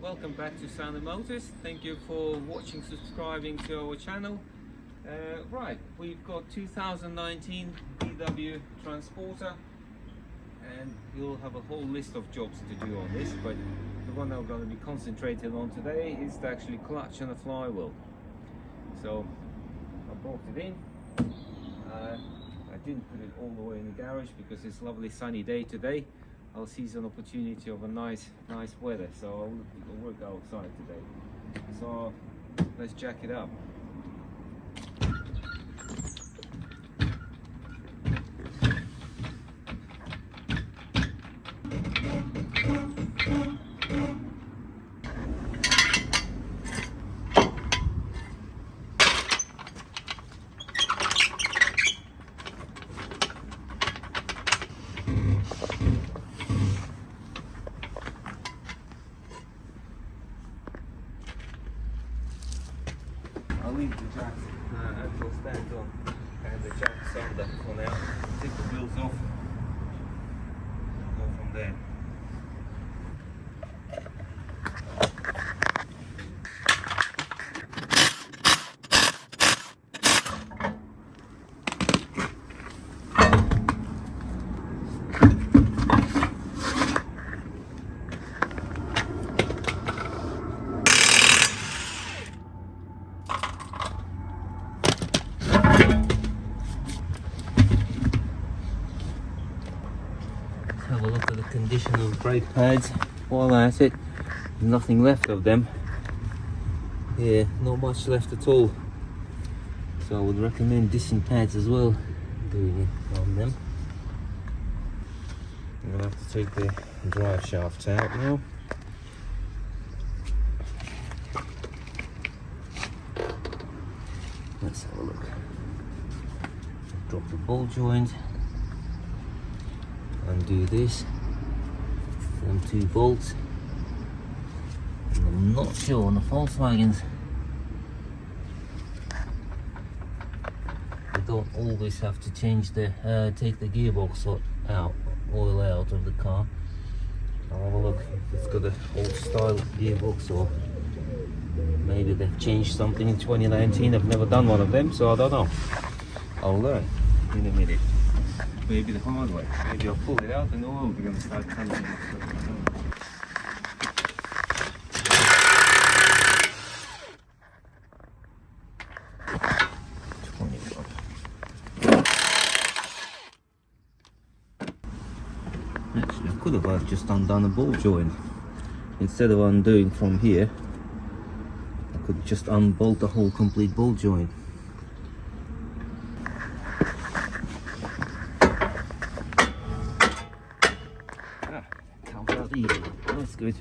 welcome back to Sound and Motors. Thank you for watching, subscribing to our channel. Right, we've got 2019 VW Transporter, and we'll have a whole list of jobs to do on this, but the one I'm going to be concentrating on today is the actually clutch and the flywheel. So I brought it in. I didn't put it all the way in the garage because it's a lovely sunny day today. I'll seize an opportunity of a nice weather, so I'll work outside today. So let's jack it up. I'll leave the jack actual stand on and the jack sander for now. Take the wheels off and go from there. Have a look at the condition of brake pads while at it. Nothing left of them. Yeah, not much left at all. So I would recommend dissing pads as well, doing it on them. I'm gonna have to take the drive shafts out now. Let's have a look. Drop the ball joint. Undo this, them two bolts, and I'm not sure on the Volkswagens you don't always have to change the take the gearbox oil out of the car. I'll have a look if it's got an old style gearbox, or maybe they've changed something in 2019. I've never done one of them, so I don't know. I'll learn in a minute. Maybe the hard way. Maybe I'll pull it out and the oil is going to start coming in. Actually, I could have just undone a ball joint. Instead of undoing from here, I could just unbolt the whole complete ball joint. That's good.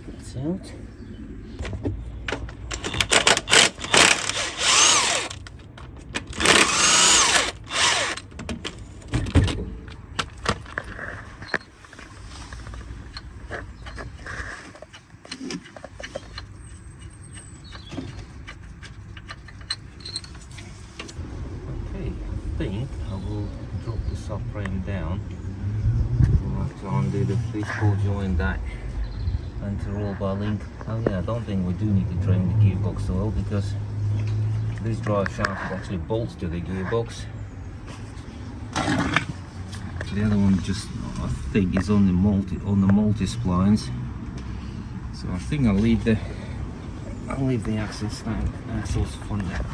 That's out. I will drop the subframe down. We'll have to undo the ball joint that anti-roll bar link. Oh yeah, I don't think we do need to drain the gearbox oil because this drive shaft actually bolts to the gearbox. The other one just, I think, is on the multi splines. So I think I'll leave the axles for the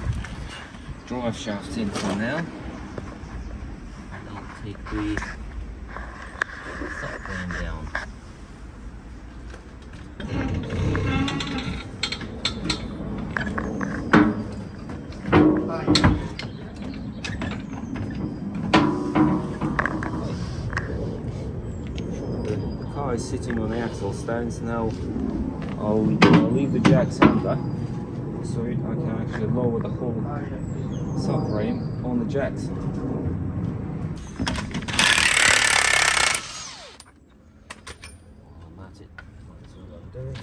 drive shafts in for now. I'll take the subframe down. The car is sitting on the axle stands now. I'll leave the jacks under. So so I can actually lower the whole subframe on the jacks. That's it. That's what I'm doing.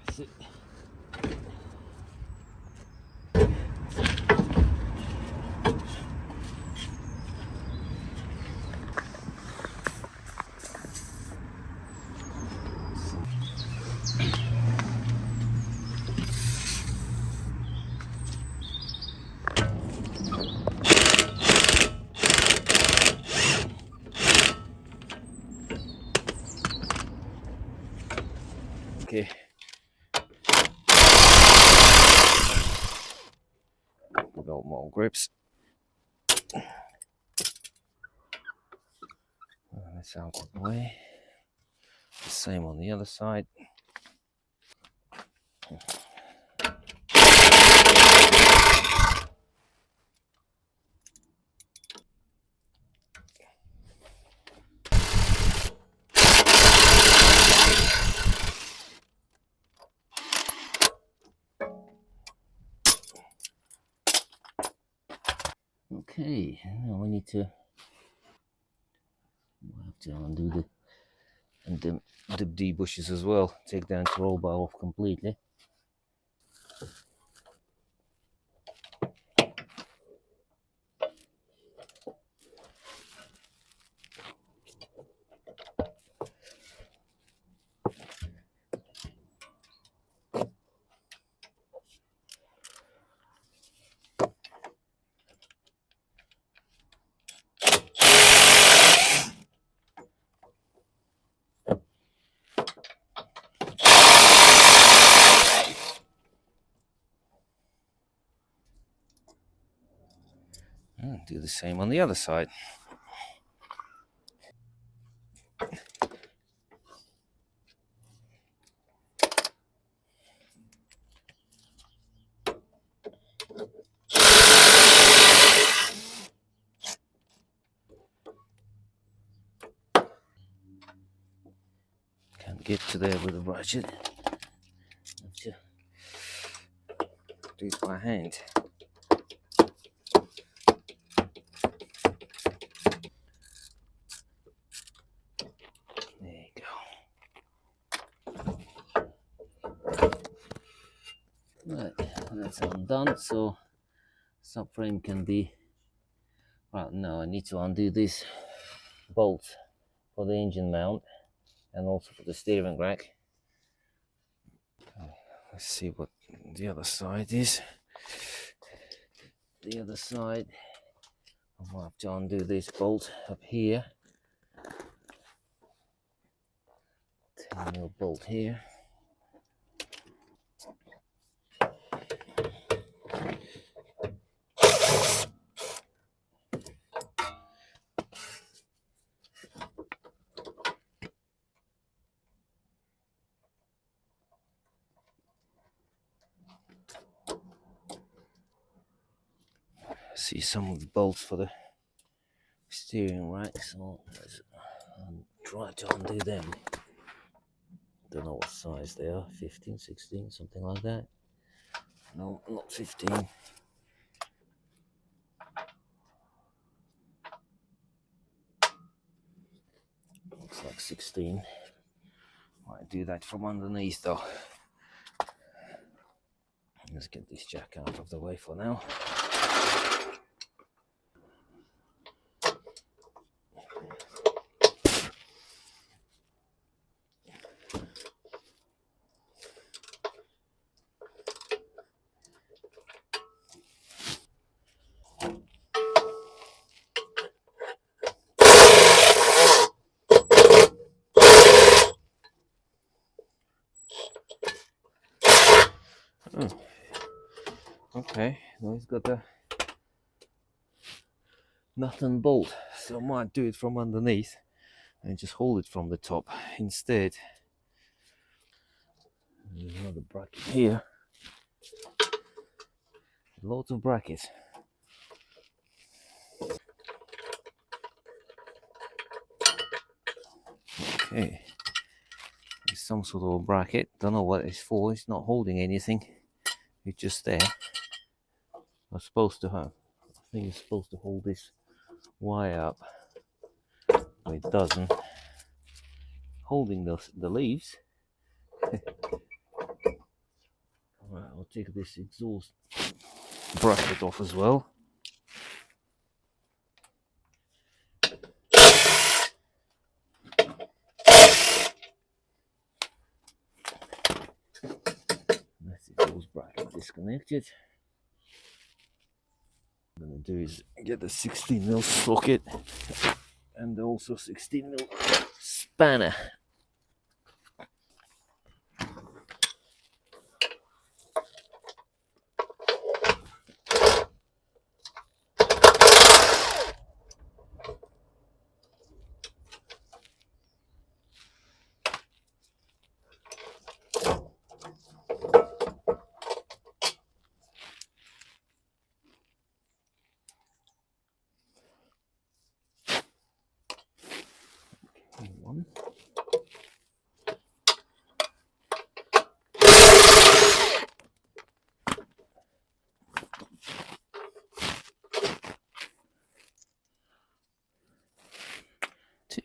That's it. Okay. We got more grips. That's out of the way. The same on the other side. Okay, now we need to. We'll have to undo the D bushes as well. Take the anti-roll bar off completely. And do the same on the other side. Can't get to there with a ratchet. Have to do it by hand. There you go. Right, that's undone, so subframe can be. Right, now I need to undo this bolt for the engine mount and also for the steering rack. Let's see what the other side is. The other side, I'll have to undo this bolt up here. 10mm bolt here. See some of the bolts for the steering rack, so let's try to undo them. Don't know what size they are, 15, 16, something like that. No, not 15. Looks like 16. Might do that from underneath though. Let's get this jack out of the way for now. Okay, now he's got the nut and bolt, so I might do it from underneath. and just hold it from the top instead. There's another bracket here. Lots of brackets. Okay, there's some sort of a bracket. Don't know what it's for. It's not holding anything. It's just there. I'm supposed to have. I think it's supposed to hold this wire up, but it doesn't. Holding the leaves. Right, I'll take this exhaust bracket off as well. That's the exhaust bracket disconnected. What I'm going to do is get the 16mm socket and also 16mm spanner. One. Two.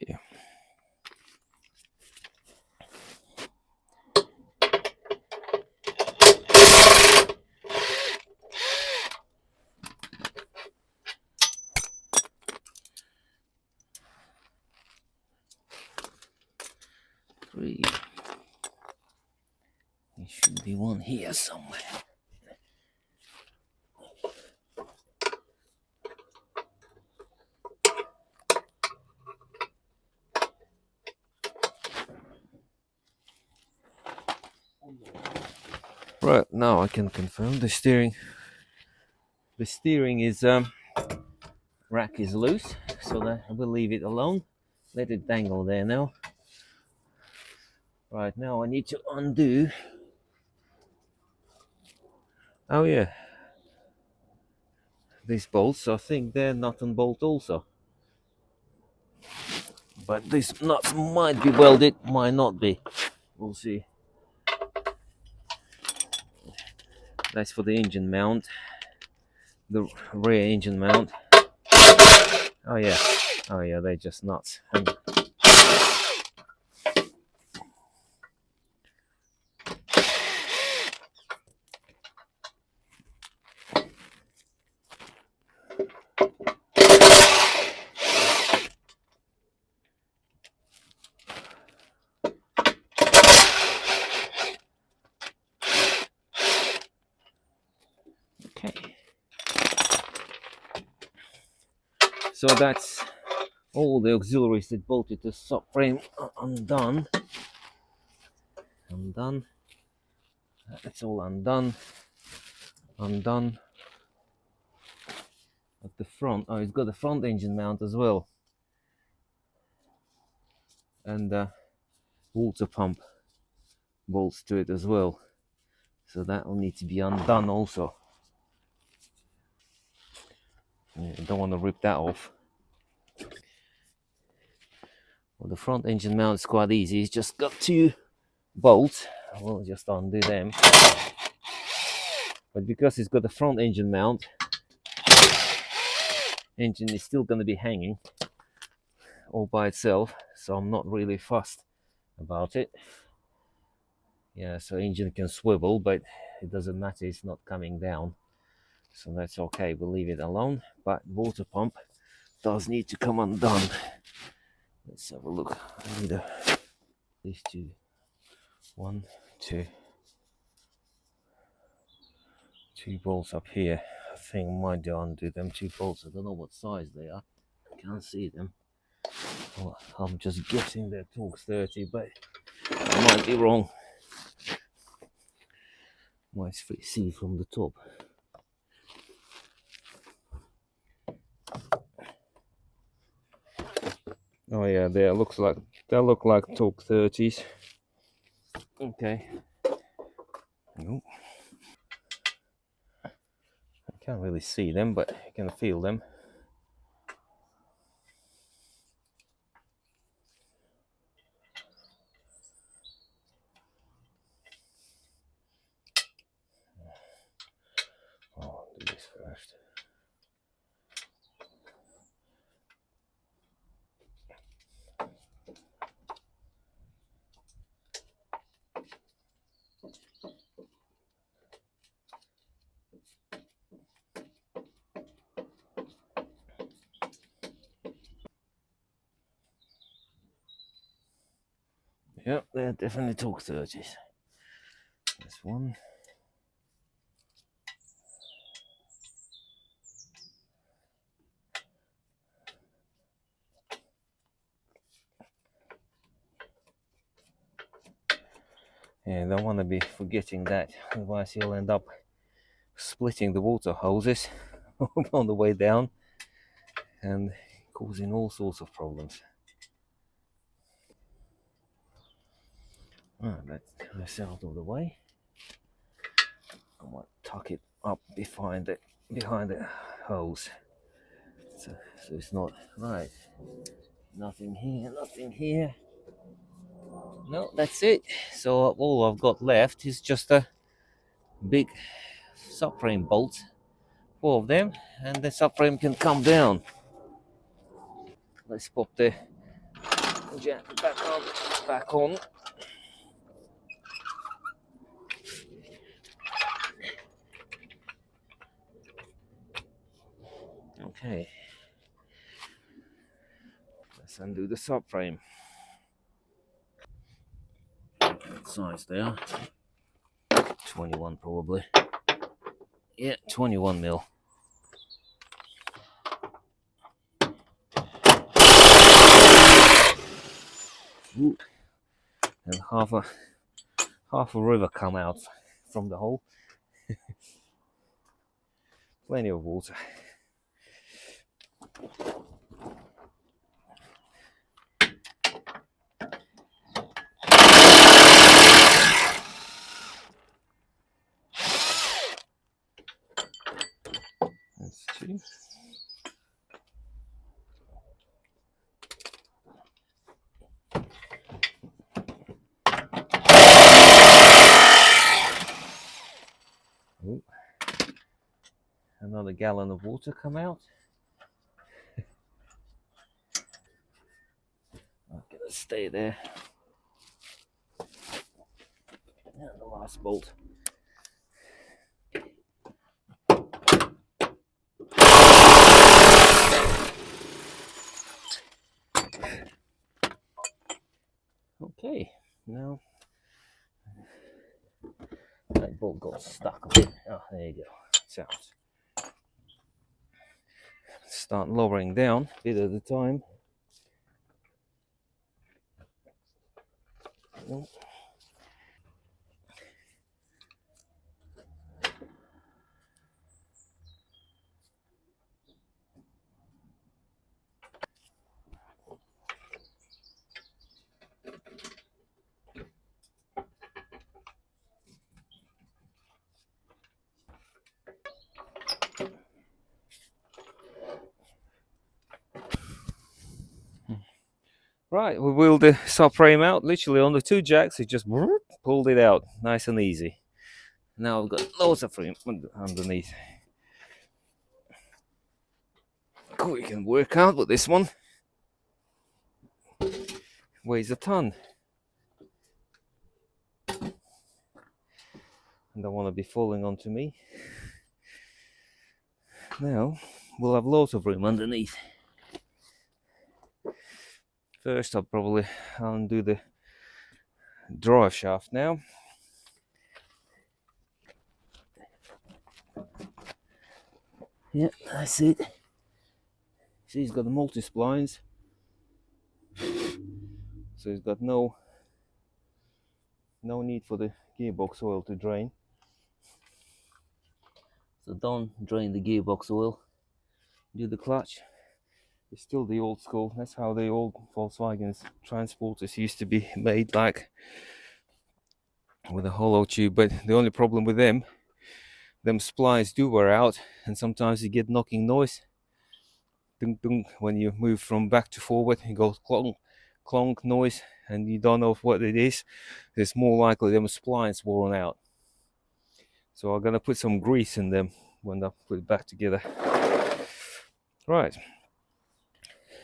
3. There should be one here somewhere. Right, now I can confirm the steering. The steering is rack is loose, so that I will leave it alone. Let it dangle there now. Right, now I need to undo. Oh yeah, these bolts, I think they're nut and bolt also. But these nuts might be welded, might not be. We'll see. That's for the engine mount, the rear engine mount. Oh yeah, they're just nuts. Okay. So that's all the auxiliaries that bolted the subframe undone. Undone. That's all undone. Undone. At the front, oh, it's got the front engine mount as well. And water pump bolts to it as well. So that will need to be undone also. Yeah, I don't want to rip that off. Well, the front engine mount is quite easy. It's just got 2 bolts. We'll just undo them. But because it's got the front engine mount, engine is still going to be hanging all by itself. So I'm not really fussed about it. Yeah, so engine can swivel, but it doesn't matter. It's not coming down. So that's okay. We'll leave it alone. But water pump does need to come undone. Let's have a look. I need these 2. 1, 2. 2 bolts up here. I think I might do undo them 2 bolts. I don't know what size they are. I can't see them. Well, I'm just guessing they're Torx 30, but I might be wrong. Might see from the top. Oh yeah, they look like Torque 30s. Okay. Nope. I can't really see them, but I can feel them. Oh, I'll do this first. Yep, they're definitely Torque 30s. This one. Yeah, don't want to be forgetting that, otherwise you'll end up splitting the water hoses on the way down and causing all sorts of problems. Right, let's get this out of the way. I might tuck it up behind the hose, so it's not right. Nothing here, nothing here. No, that's it. So all I've got left is just a big subframe bolt, 4 of them, and the subframe can come down. Let's pop the jack back on. Okay, let's undo the subframe. What size there? 21 probably. Yeah, 21 mil. Ooh. And half a river come out from the hole. Plenty of water. That's 2. Ooh. Another gallon of water come out. I'm gonna stay there. And the last bolt. Okay, now that bolt got stuck a bit. Oh, there you go. It's out. Start lowering down a bit at a time. Right, we wheeled the subframe out literally on the 2 jacks. It just pulled it out nice and easy. Now I've got loads of frame underneath. We can work out with this one. Weighs a ton. And don't want to be falling onto me. Now we'll have loads of room underneath. First I'll probably undo the drive shaft now. Yeah, that's it. See, he's got the multi-splines, so he's got no need for the gearbox oil to drain. So don't drain the gearbox oil. Do the clutch, It's still the old school. That's how the old Volkswagen transporters used to be made, like with a hollow tube. But the only problem with them splines do wear out, and sometimes you get knocking noise. Ding, ding, when you move from back to forward, it goes clonk, clonk noise, and you don't know what it is. It's more likely them splines worn out. So I'm gonna put some grease in them when I put it back together. Right,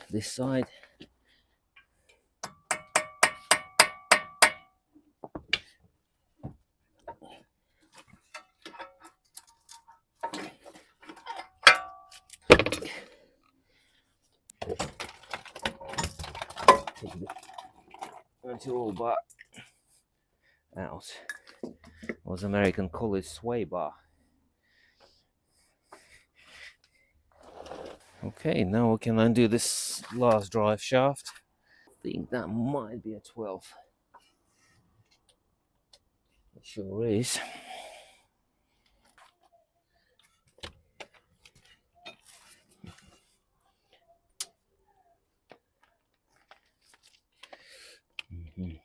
this side. Take the control bar out. As American call it, sway bar. Okay, now we can undo this last drive shaft. I think that might be a 12. It sure is. Mm-hmm.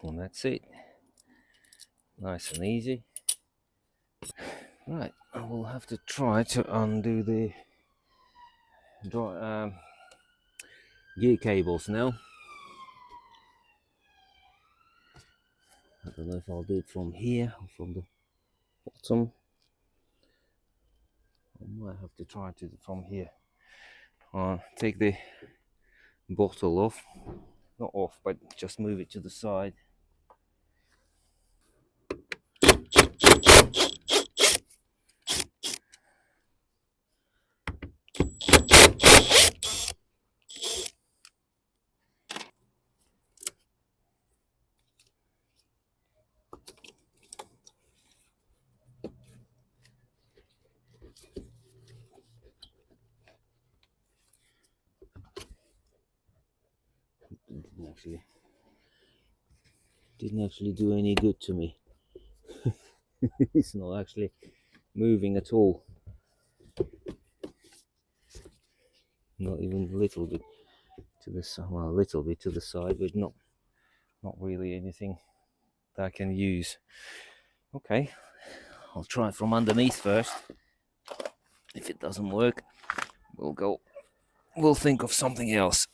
And that's it. Nice and easy. Right, I will have to try to undo the gear cables now. I don't know if I'll do it from here or from the bottom. I might have to try to do it from here. Take the bottle off. Not off, but just move it to the side. Didn't actually do any good to me. It's not actually moving at all. Not even a little bit to the side. Well, a little bit to the side, but not really anything that I can use. Okay, I'll try it from underneath first. If it doesn't work, we'll think of something else.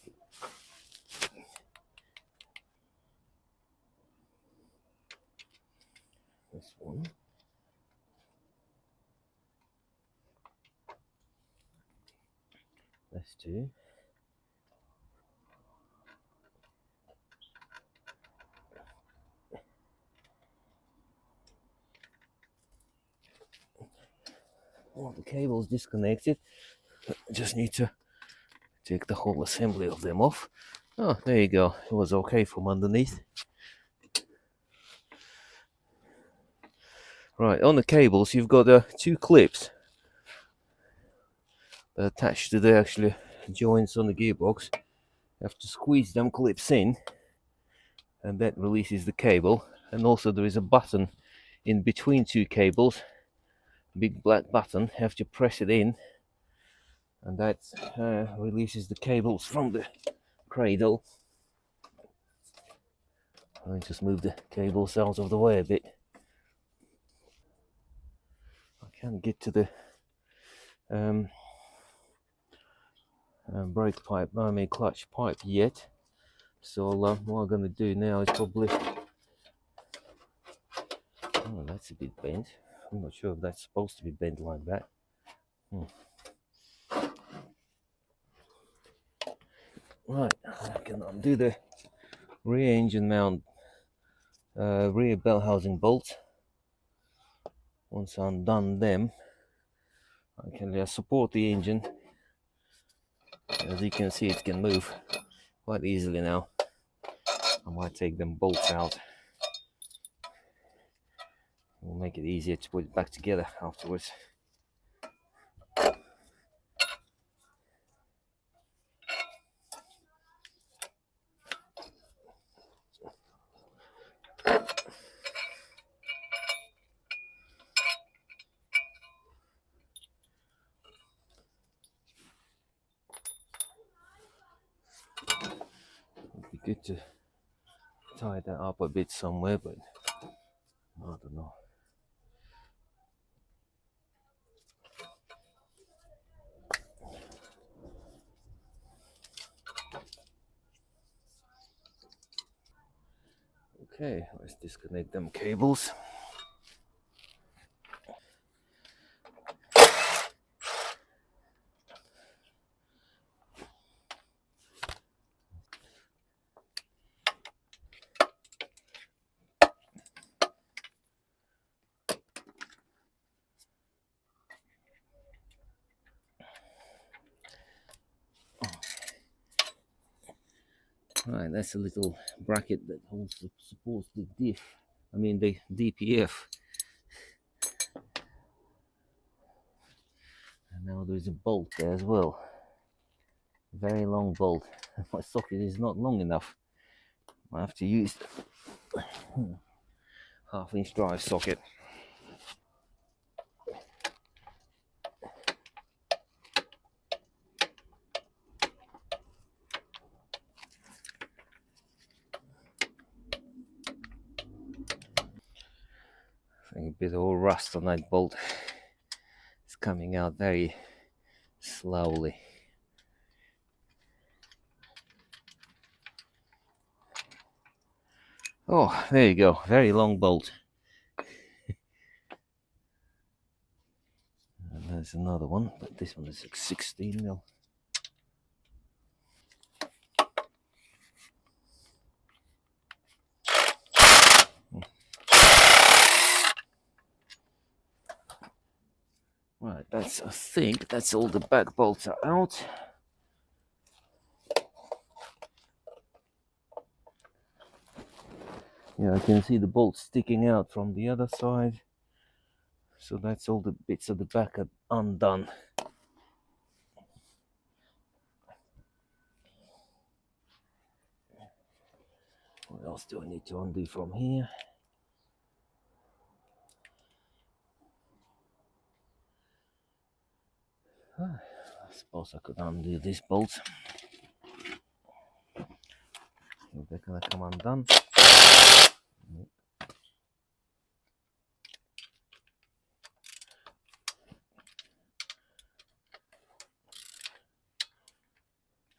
This one. Let's do. Well, the cable's disconnected. I just need to take the whole assembly of them off. Oh, there you go. It was okay from underneath. Right, on the cables, you've got two clips that attach to the actual joints on the gearbox. You have to squeeze them clips in, and that releases the cable. And also there is a button in between two cables, big black button. You have to press it in, and that releases the cables from the cradle. I just move the cables out of the way a bit. I can't get to the brake pipe, I mean clutch pipe yet. So what I'm going to do now is probably, oh, that's a bit bent. I'm not sure if that's supposed to be bent like that. Right, I can undo the rear engine mount, rear bell housing bolts. Once I'm done them, I can support the engine. As you can see, it can move quite easily now. I might take them bolts out. It will make it easier to put it back together afterwards. It'd be good to tie that up a bit somewhere, but I don't know. Okay, let's disconnect them cables. Right, that's a little bracket that holds supports the diff. I mean the DPF. And now there's a bolt there as well. Very long bolt. My socket is not long enough. I have to use half-inch drive socket. I think a bit of rust on that bolt. It's coming out very slowly. Oh, there you go. Very long bolt. And there's another one, but this one is 16 mil. Right, I think that's all the back bolts are out. Yeah, I can see the bolts sticking out from the other side. So that's all the bits of the back are undone. What else do I need to undo from here? I suppose I could undo this bolt. They're gonna come undone.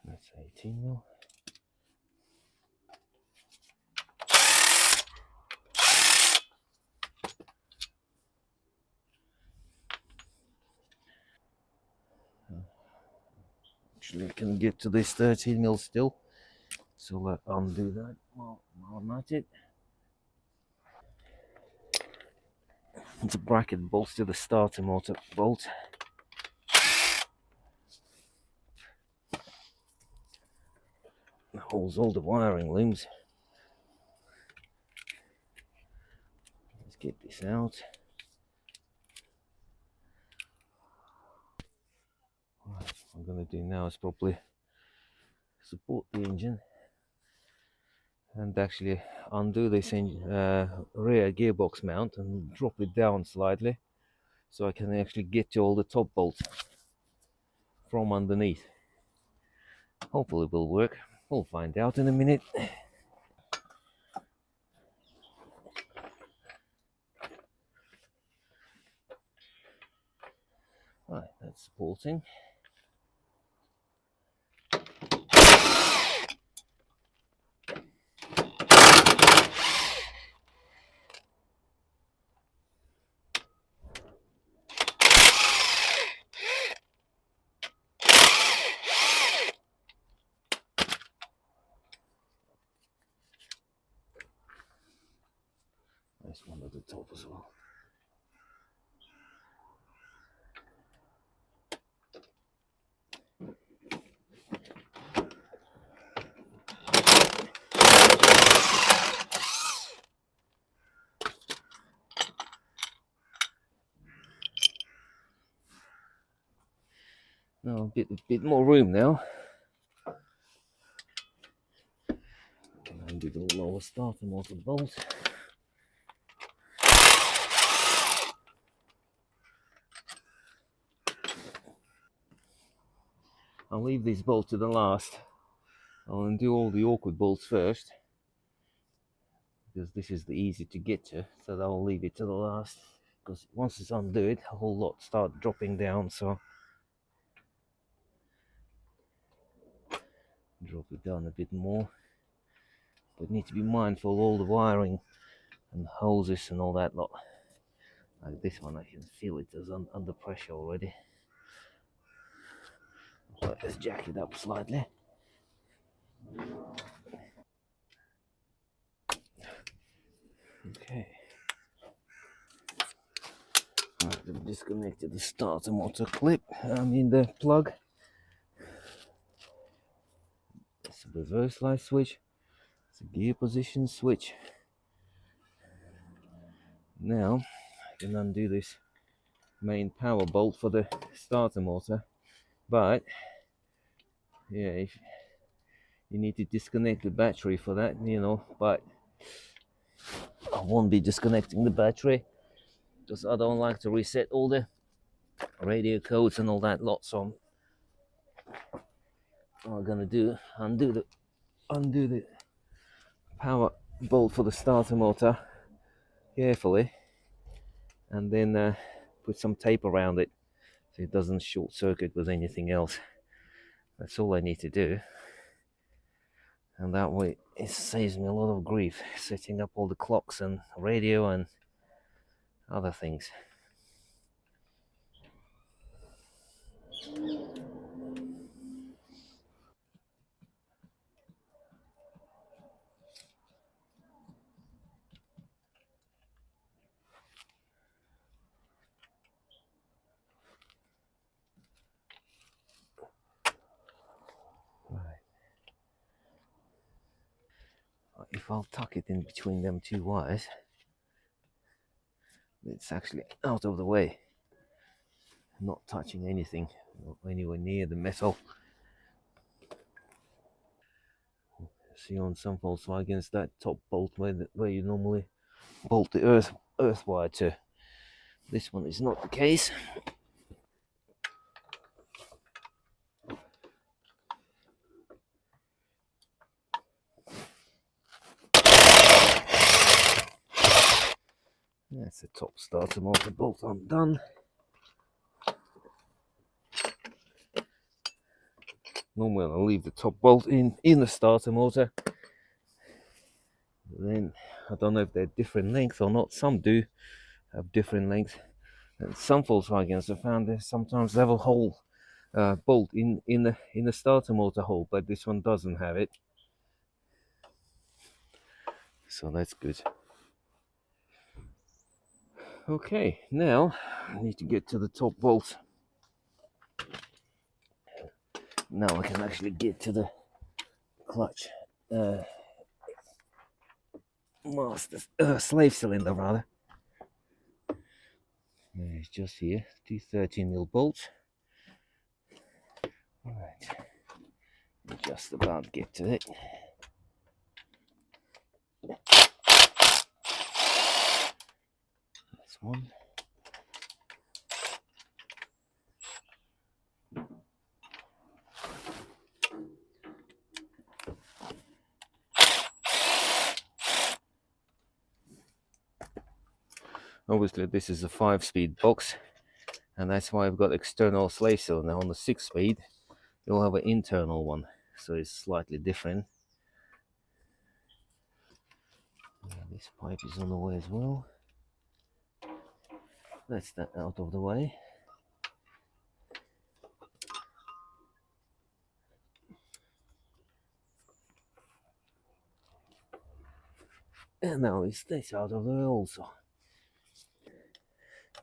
That's 18 mil. Actually, I can get to this 13 mil still. So let's undo that while I'm at it. It's a bracket bolts to the starter motor bolt. It holds all the wiring looms. Let's get this out. What I'm going to do now is probably support the engine and actually undo this rear gearbox mount and drop it down slightly so I can actually get to all the top bolts from underneath. Hopefully it will work. We'll find out in a minute. Right, that's supporting. There's one at the top as well. Now a bit more room now. Can undo the lower starter motor bolt. I'll leave this bolt to the last. I'll undo all the awkward bolts first, because this is the easy to get to, so I'll leave it to the last, because once it's undone, a whole lot start dropping down, so drop it down a bit more. But need to be mindful of all the wiring and hoses and all that lot. Like this one, I can feel it is under pressure already. Let's jack it up slightly. Okay. Right, I've disconnected the starter motor clip. The plug. It's a reverse light switch. It's a gear position switch. Now I can undo this main power bolt for the starter motor, but yeah, if you need to disconnect the battery for that, but I won't be disconnecting the battery because I don't like to reset all the radio codes and all that lot. So I'm gonna undo the power bolt for the starter motor carefully, and then put some tape around it so it doesn't short circuit with anything else. That's all I need to do, and that way it saves me a lot of grief setting up all the clocks and radio and other things. If I'll tuck it in between them two wires, it's actually out of the way, not touching anything, not anywhere near the metal. See, on some Volkswagens, that top bolt where you normally bolt the earth wire to. This one is not the case. That's the top starter motor bolt undone. Normally I'll leave the top bolt in the starter motor. Then I don't know if they're different lengths or not. Some do have different lengths. And some Volkswagens I found they sometimes have a hole bolt in the starter motor hole, but this one doesn't have it. So that's good. Okay, now I need to get to the top bolt. Now I can actually get to the clutch slave cylinder rather. It's just here, two 13mm bolts. Right, just about get to it. That's one. Obviously this is a 5-speed box, and that's why I've got external slave cylinder. On the 6-speed you'll have an internal one, so it's slightly different. This pipe is on the way as well. That's that out of the way. And now it's this out of the way also.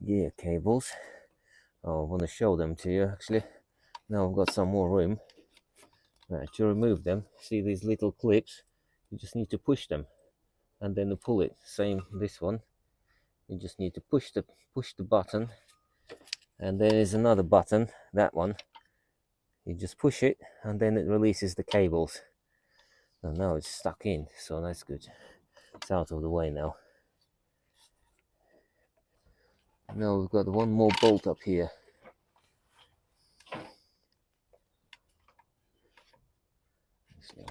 Gear cables. Oh, I want to show them to you actually. Now I've got some more room. To remove them, see these little clips? You just need to push them and then pull it. Same this one. You just need to push the button, and then there's another button, that one. You just push it and then it releases the cables. And now it's stuck in, so that's good. It's out of the way now. Now we've got one more bolt up here.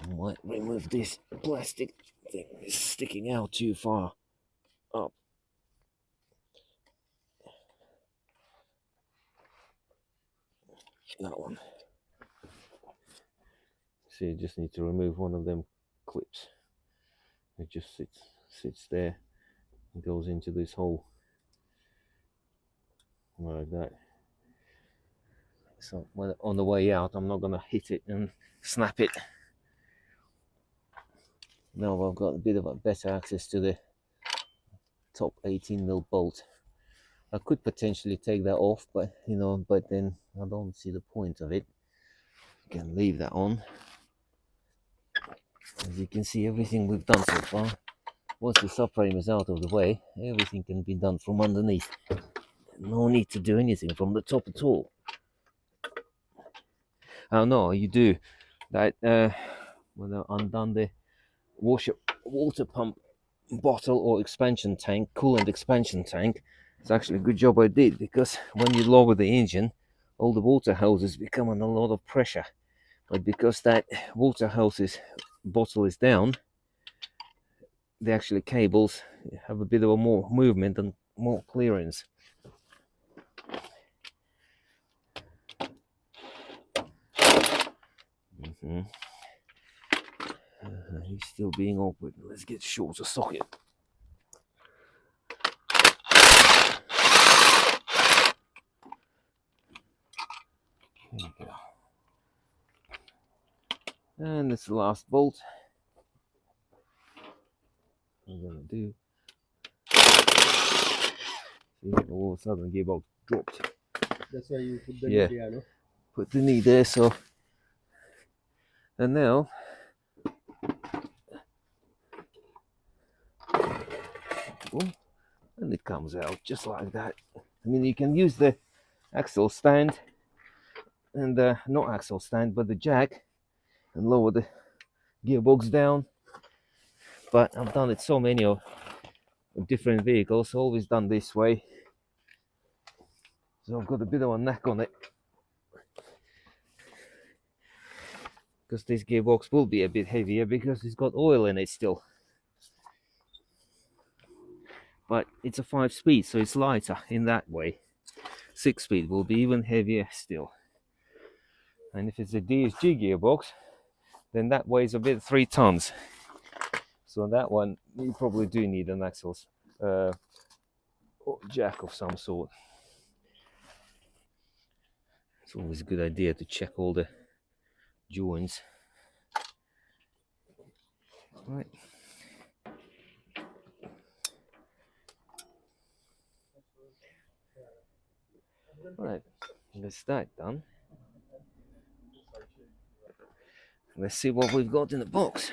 I might remove this plastic thing. It's sticking out too far up. That one. So you just need to remove one of them clips. It just sits there and goes into this hole like that. So when on the way out, I'm not gonna hit it and snap it. Now I've got a bit of a better access to the top 18mm bolt. I could potentially take that off, but but then I don't see the point of it. You can leave that on. As you can see, everything we've done so far, once the subframe is out of the way, everything can be done from underneath. No need to do anything from the top at all. Oh no, you do that when I've undone the water pump bottle or expansion tank, coolant expansion tank. It's actually a good job I did, because when you lower the engine, all the water hoses become under a lot of pressure. But because that water hoses bottle is down, the actual cables have a bit of a more movement and more clearance. He's still being awkward. Let's get shorter socket. There we go. And this is the last bolt. I'm gonna do. See, all of a sudden the gearbox dropped. That's why you put the knee there, no? Put the knee there, so. And now. And it comes out just like that. I mean, you can use the axle stand and not axle stand, but the jack, and lower the gearbox down. But I've done it so many of different vehicles, always done this way. So I've got a bit of a knack on it, because this gearbox will be a bit heavier because it's got oil in it still. But it's a 5-speed, so it's lighter in that way. 6-speed will be even heavier still. And if it's a DSG gearbox, then that weighs a bit 3 tons. So that one, you probably do need an axle jack of some sort. It's always a good idea to check all the joints. Right. Right, that's that done. Let's see what we've got in the box.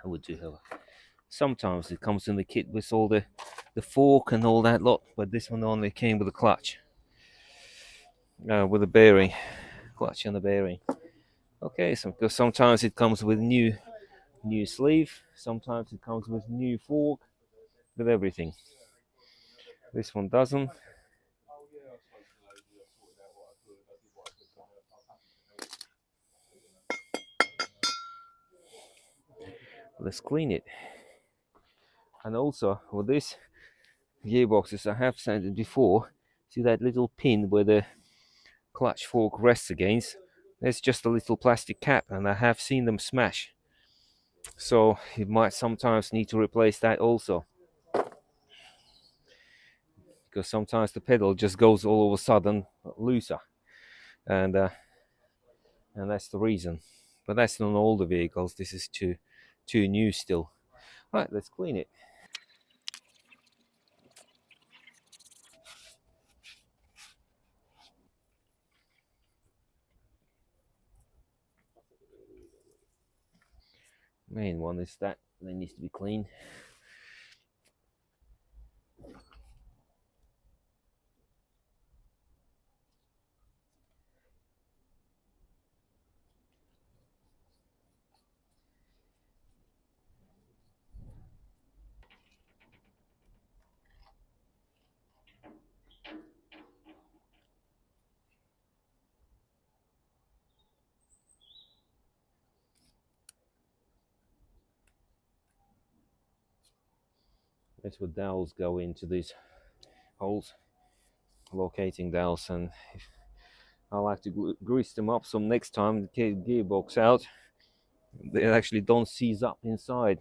We do have. Sometimes it comes in the kit with all the fork and all that lot, but this one only came with a clutch, with a bearing, clutch and a bearing. Okay, so because sometimes it comes with new sleeve, sometimes it comes with new fork, with everything. This one doesn't. Let's clean it. And also with this gearboxes, I have sanded before. See that little pin where the clutch fork rests against? There's just a little plastic cap, and I have seen them smash. So you might sometimes need to replace that also, because sometimes the pedal just goes all of a sudden looser, and and that's the reason. But that's not all the vehicles. This is too new still. Right, let's clean it. Main one is that needs to be cleaned. That's what dowels go into these holes, locating dowels, and I like to grease them up some next time. The gearbox out, they actually don't seize up inside.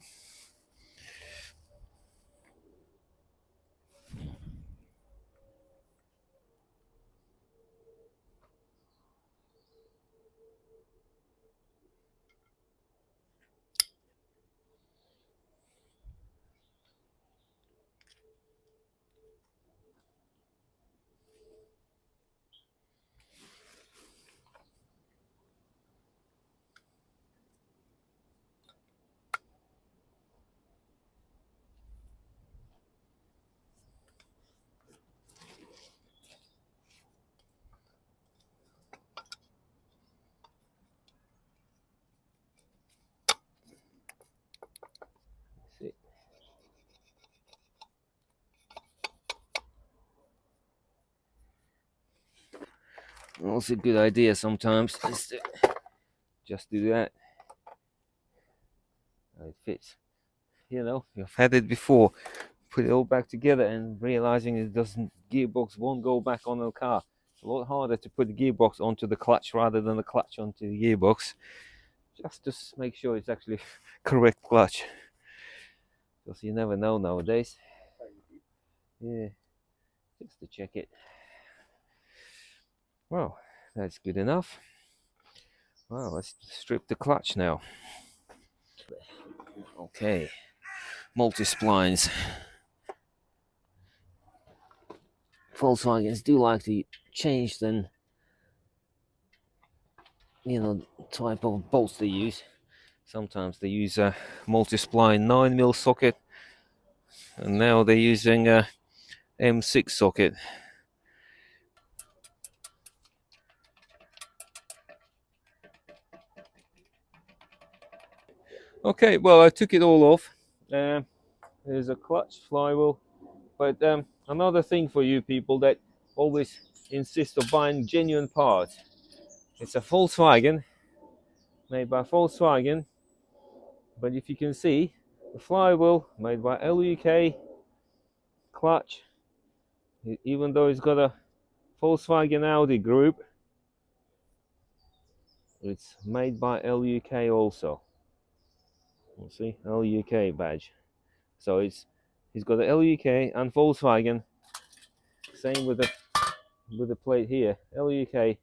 See? Also a good idea sometimes is to just do that. It fits. You know, you've had it before. Put it all back together and realizing it doesn't, gearbox won't go back on the car. It's a lot harder to put the gearbox onto the clutch rather than the clutch onto the gearbox. Just to make sure it's actually correct clutch. Because you never know nowadays. Yeah, just to check it. Well, that's good enough. Well, let's strip the clutch now. Okay, multi-splines. Volkswagens do like to change the, type of bolts they use. Sometimes they use a multi-spline 9mm socket, and now they're using a M6 socket. Okay, well, I took it all off. There's a clutch, flywheel, but another thing for you people that always insist on buying genuine parts. It's a Volkswagen, made by Volkswagen, but if you can see, the flywheel made by LUK, clutch, even though it's got a Volkswagen Audi group, it's made by LUK also. You see, LUK badge. So it's got the LUK and Volkswagen. Same with the plate here, LUK.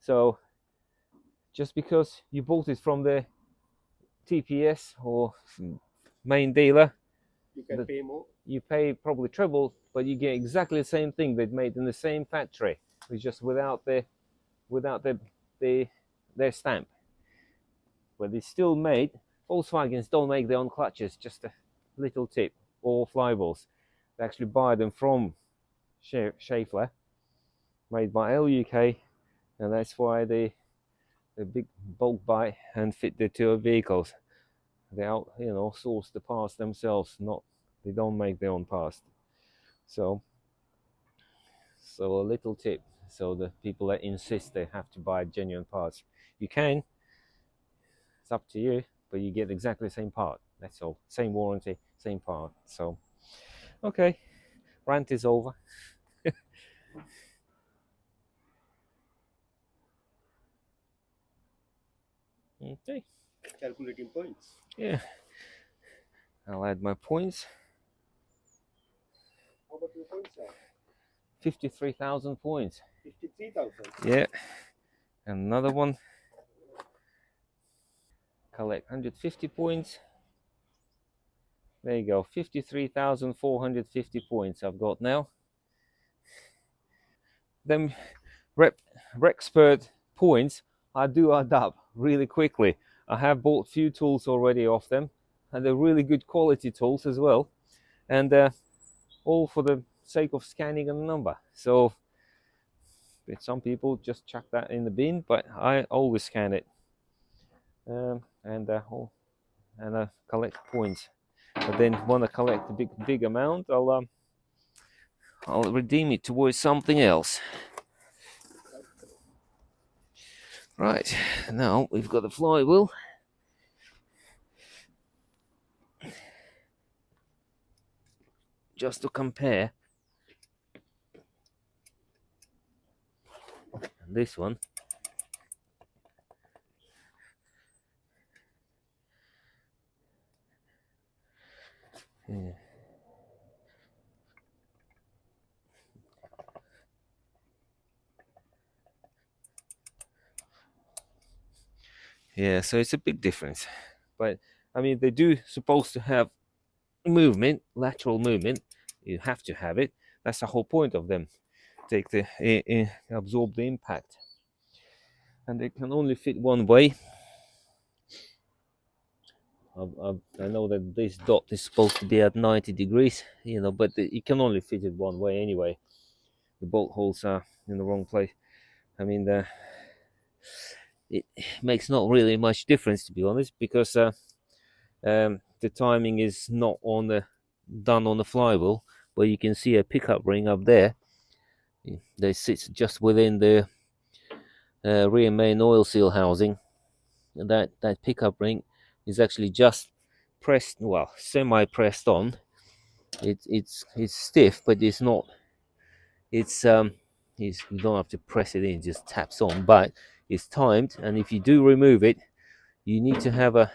So just because you bought it from the TPS or main dealer, You can pay more. You pay probably triple, but you get exactly the same thing they've made in the same factory. It's just without their stamp. But it's still made. Volkswagens don't make their own clutches, just a little tip, or flywheels. They actually buy them from Schaeffler, made by LUK, and that's why they big bulk buy and fit the two vehicles. They source the parts themselves, they don't make their own parts. So a little tip, so the people that insist they have to buy genuine parts, you can. It's up to you, but you get exactly the same part. That's all. Same warranty, same part. So, okay, rant is over. Okay. Calculating points. Yeah. I'll add my points. How about your points, sir? 53,000 points. 53,000. Yeah. And another one. collect 150 points. There you go, 53,450 points I've got now. Them Rexpert points I do add up really quickly. I have bought few tools already off them, and they're really good quality tools as well, and all for the sake of scanning a number. So some people just chuck that in the bin, but I always scan it, and collect points. But then when I collect a big amount, I'll redeem it towards something else. Right, now we've got the flywheel. Just to compare. And this one. Yeah. Yeah, so it's a big difference. But I mean, they do supposed to have movement, lateral movement. You have to have it. That's the whole point of them. Take the absorb the impact, and they can only fit one way. I know that this dot is supposed to be at 90 degrees, but you can only fit it one way anyway. The bolt holes are in the wrong place. I mean, it makes not really much difference, to be honest, because the timing is not done on the flywheel, but you can see a pickup ring up there. They sit just within the rear main oil seal housing, and that pickup ring is actually just pressed, well, semi-pressed on. It's stiff, but it's not. You don't have to press it in; it just taps on. But it's timed, and if you do remove it, you need to have a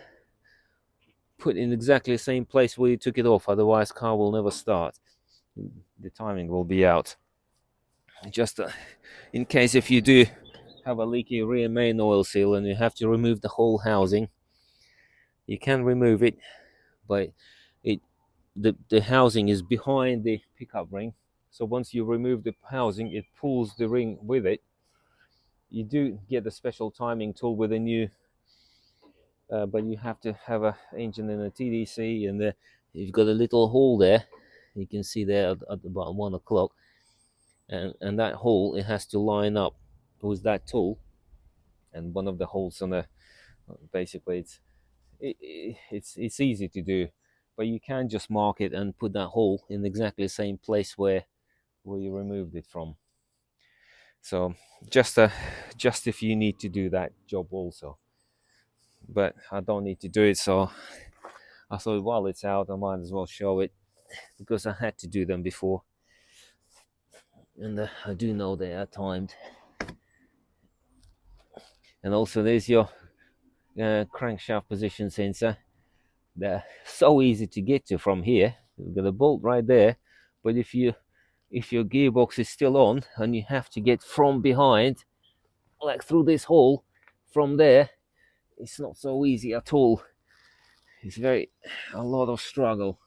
put in exactly the same place where you took it off. Otherwise, car will never start. The timing will be out. Just in case if you do have a leaky rear main oil seal and you have to remove the whole housing, you can remove it, but the housing is behind the pickup ring. So once you remove the housing, it pulls the ring with it. You do get a special timing tool with a new, but you have to have an engine and a TDC, and you've got a little hole there. You can see there at about 1 o'clock, and that hole, it has to line up with that tool. And one of the holes on the, basically it's easy to do, but you can just mark it and put that hole in exactly the same place where you removed it from. So just if you need to do that job also, but I don't need to do it, so I thought while it's out I might as well show it, because I had to do them before, and I do know they are timed. And also there's your crankshaft position sensor. They're so easy to get to from here. You've got a bolt right there, but if your gearbox is still on and you have to get from behind, like through this hole from there, it's not so easy at all. It's a lot of struggle.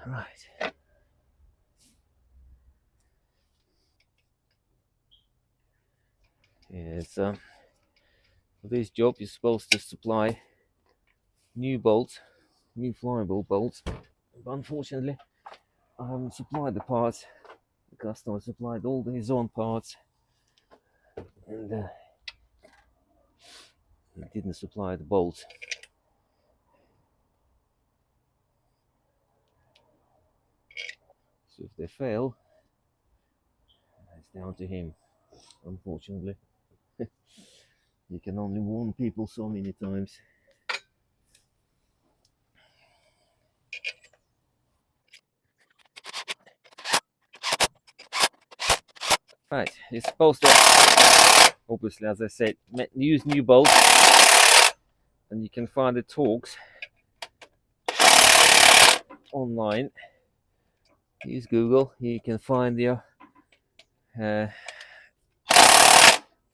Right. Yeah, for this job you're supposed to supply new bolts, new flywheel bolts, but unfortunately I haven't supplied the parts. The customer supplied all his own parts, and he didn't supply the bolts. So if they fail, it's down to him, unfortunately. You can only warn people so many times. Right, it's supposed to, obviously, as I said, use new bolts, and you can find the torques online. Use Google. You can find your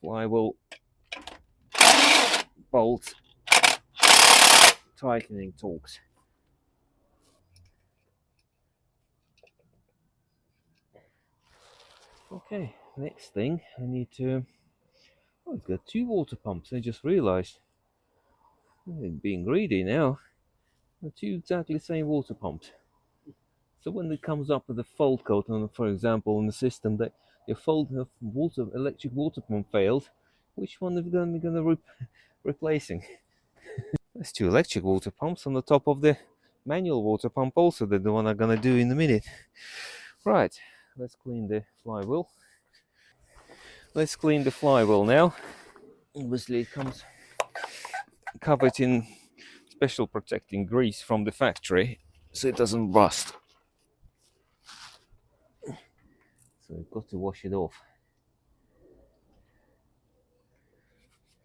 flywheel bolt tightening torques. Okay, next thing I need to. Oh, it's got 2 water pumps. I just realised. Being greedy now. 2 exactly the same water pumps. So when it comes up with a fault code, on, for example, in the system that your electric water pump failed, which one are we going to replacing? There's 2 electric water pumps on the top of the manual water pump also, the one I'm going to do in a minute. Right, let's clean the flywheel. Let's clean the flywheel now. Obviously it comes covered in special protecting grease from the factory so it doesn't rust. So you've got to wash it off.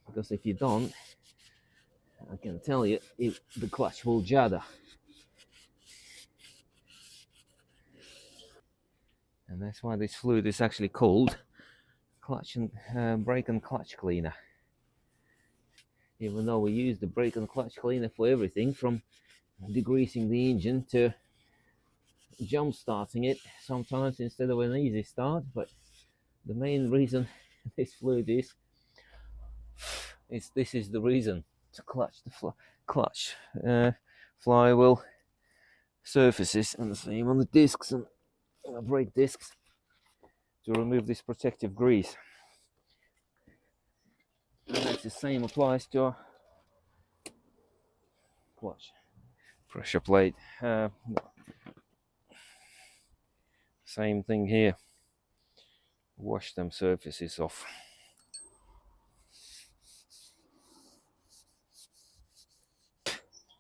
Because if you don't, I can tell you, the clutch will jadder. And that's why this fluid is actually called clutch and brake and clutch cleaner. Even though we use the brake and clutch cleaner for everything from degreasing the engine to jump starting it sometimes instead of an easy start, but the main reason this fluid is this is the reason to clutch the flywheel surfaces, and the same on the discs and brake discs to remove this protective grease. And that's the same applies to our clutch pressure plate. Same thing here. Wash them surfaces off.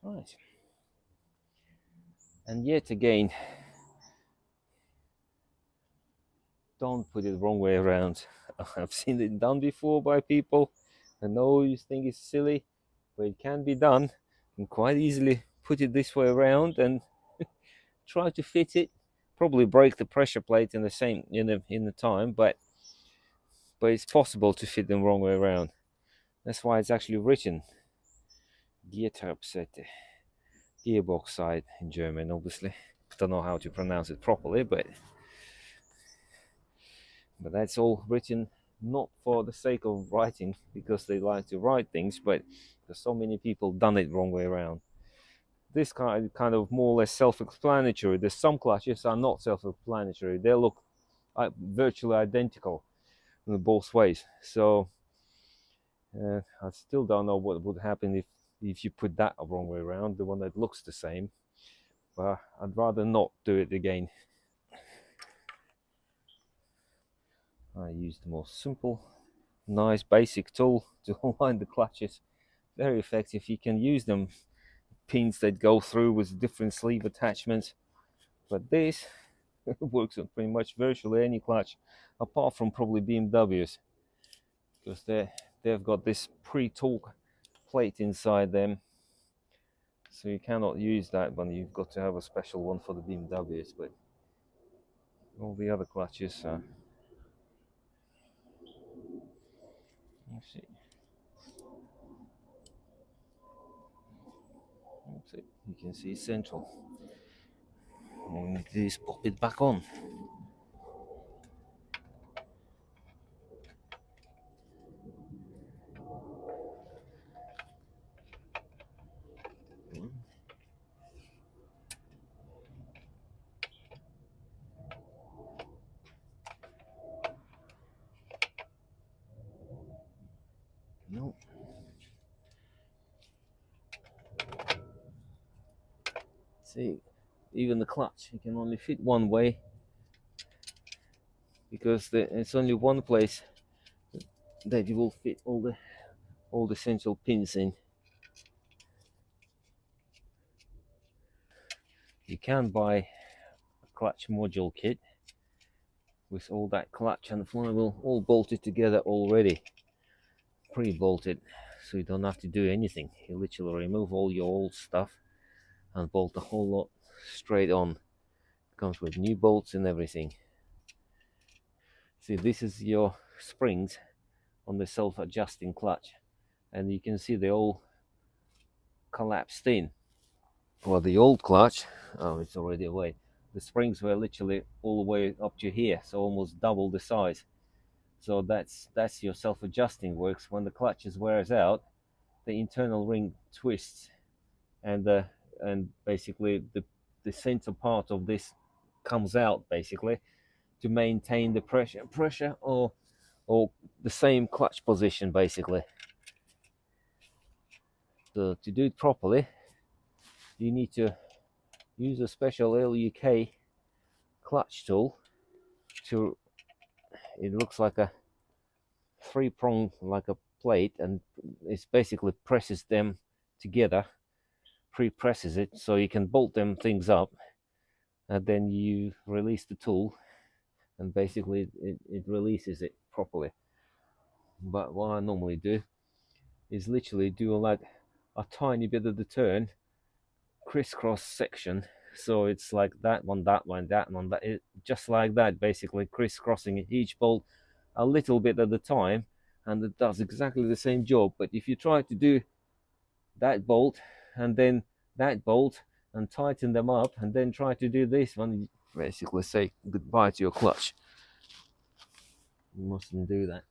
Right. And yet again, don't put it the wrong way around. I've seen it done before by people. I know you think it's silly, but it can be done. You can quite easily put it this way around and try to fit it. Probably break the pressure plate in the time, but it's possible to fit them wrong way around. That's why it's actually written Geartabsette, gearbox side in German, obviously. Don't know how to pronounce it properly, but that's all written not for the sake of writing because they like to write things, but because so many people done it wrong way around. This kind of more or less self-explanatory. There's some clutches are not self-explanatory. They look virtually identical in both ways. So I still don't know what would happen if you put that wrong way around, the one that looks the same. But I'd rather not do it again. I use the most simple, nice, basic tool to align the clutches. Very effective. You can use them pins that go through with different sleeve attachments, but this works on pretty much virtually any clutch, apart from probably BMWs, because they've got this pre-torque plate inside them, so you cannot use that one. You've got to have a special one for the BMWs, but all the other clutches are. Let's see. You can see central. All we need to do is pop it back on. No. See, even the clutch, you can only fit one way because it's only one place that you will fit all the central pins in. You can buy a clutch module kit with all that clutch and flywheel all bolted together already, pre-bolted, so you don't have to do anything. You literally remove all your old stuff and bolt the whole lot straight on. Comes with new bolts and everything. See, this is your springs on the self-adjusting clutch, and you can see they all collapsed in. Well, the old clutch, oh, it's already away. The springs were literally all the way up to here, so almost double the size. So that's your self-adjusting works. When the clutches wears out, the internal ring twists, and basically the center part of this comes out basically to maintain the pressure or the same clutch position basically. So to do it properly, you need to use a special LUK clutch tool. It looks like a 3-prong, like a plate, and it basically presses them together, pre-presses it, so you can bolt them things up, and then you release the tool, and basically it releases it properly. But what I normally do is literally do like a tiny bit of the turn, crisscross section, so it's like that one, that one, that one, just like that, basically crisscrossing each bolt a little bit at a time, and it does exactly the same job. But if you try to do that bolt and then that bolt and tighten them up and then try to do this one, you basically say goodbye to your clutch. You mustn't do that.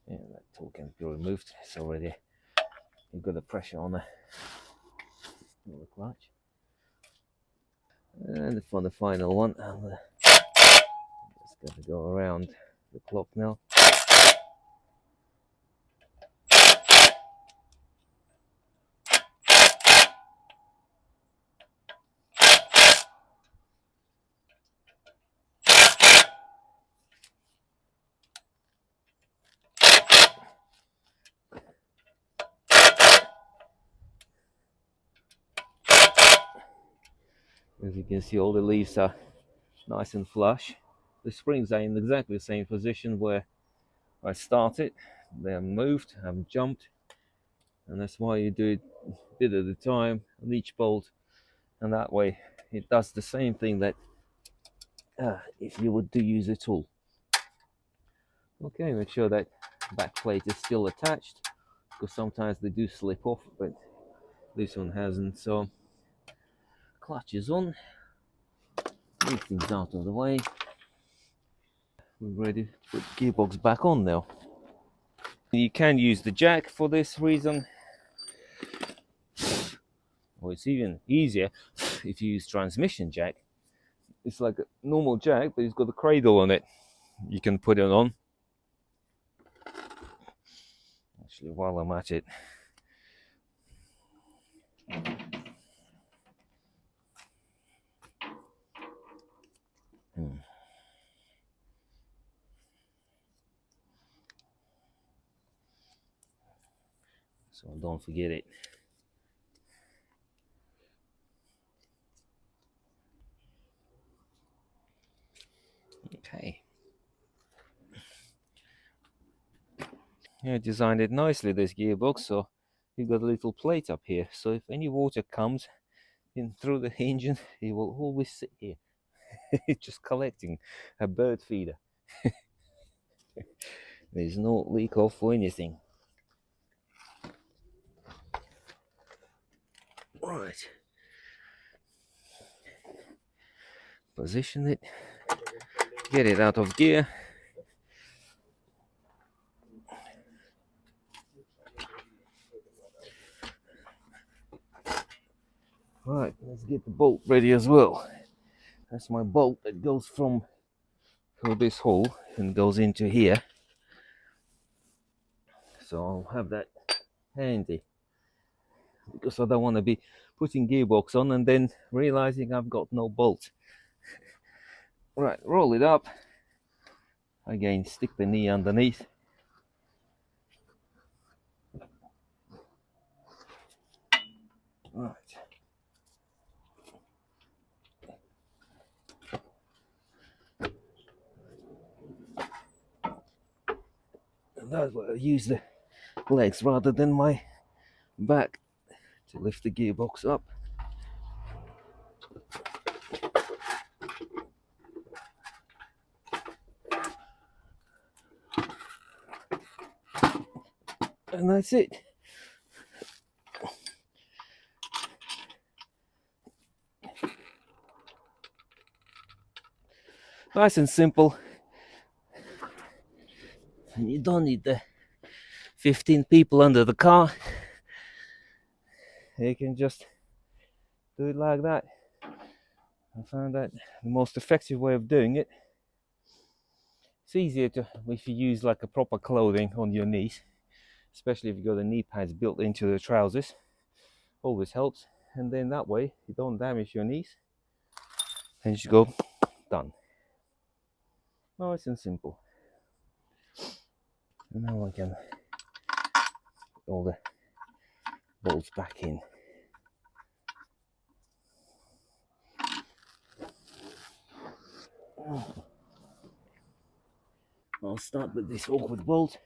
Yeah, that tool can be removed. It's already, you've got the pressure on the clutch. And for the final one, I'm just going to go around the clock now. As you can see, all the leaves are nice and flush. The springs are in exactly the same position where I started. They're moved, haven't jumped, and that's why you do it a bit at a time on each bolt, and that way it does the same thing that if you would use a tool. Okay, make sure that back plate is still attached, because sometimes they do slip off, but this one hasn't. So clutch is on, move things out of the way. We're ready to put the gearbox back on now. You can use the jack for this reason, or it's even easier if you use transmission jack. It's like a normal jack, but it's got a cradle on it. You can put it on. Actually, while I'm at it, so don't forget it. Okay. Yeah, I designed it nicely, this gearbox, so you've got a little plate up here, so if any water comes in through the engine, it will always sit here. It's just collecting, a bird feeder. There's no leak off or anything. Right. Position it, get it out of gear. Right, let's get the bolt ready as well. That's my bolt that goes from through this hole and goes into here. So I'll have that handy, because I don't want to be putting gearbox on and then realizing I've got no bolt. Right, roll it up. Again, stick the knee underneath. Right. And that's where I use the legs rather than my back to lift the gearbox up. And that's it. Nice and simple. And you don't need the 15 people under the car. You can just do it like that. I found that the most effective way of doing it. It's easier to if you use like a proper clothing on your knees, especially if you've got the knee pads built into the trousers. Always helps. And then that way you don't damage your knees. And you just go, done. Nice and simple. And now I can put all the bolts back in. I'll start with this awkward bolt.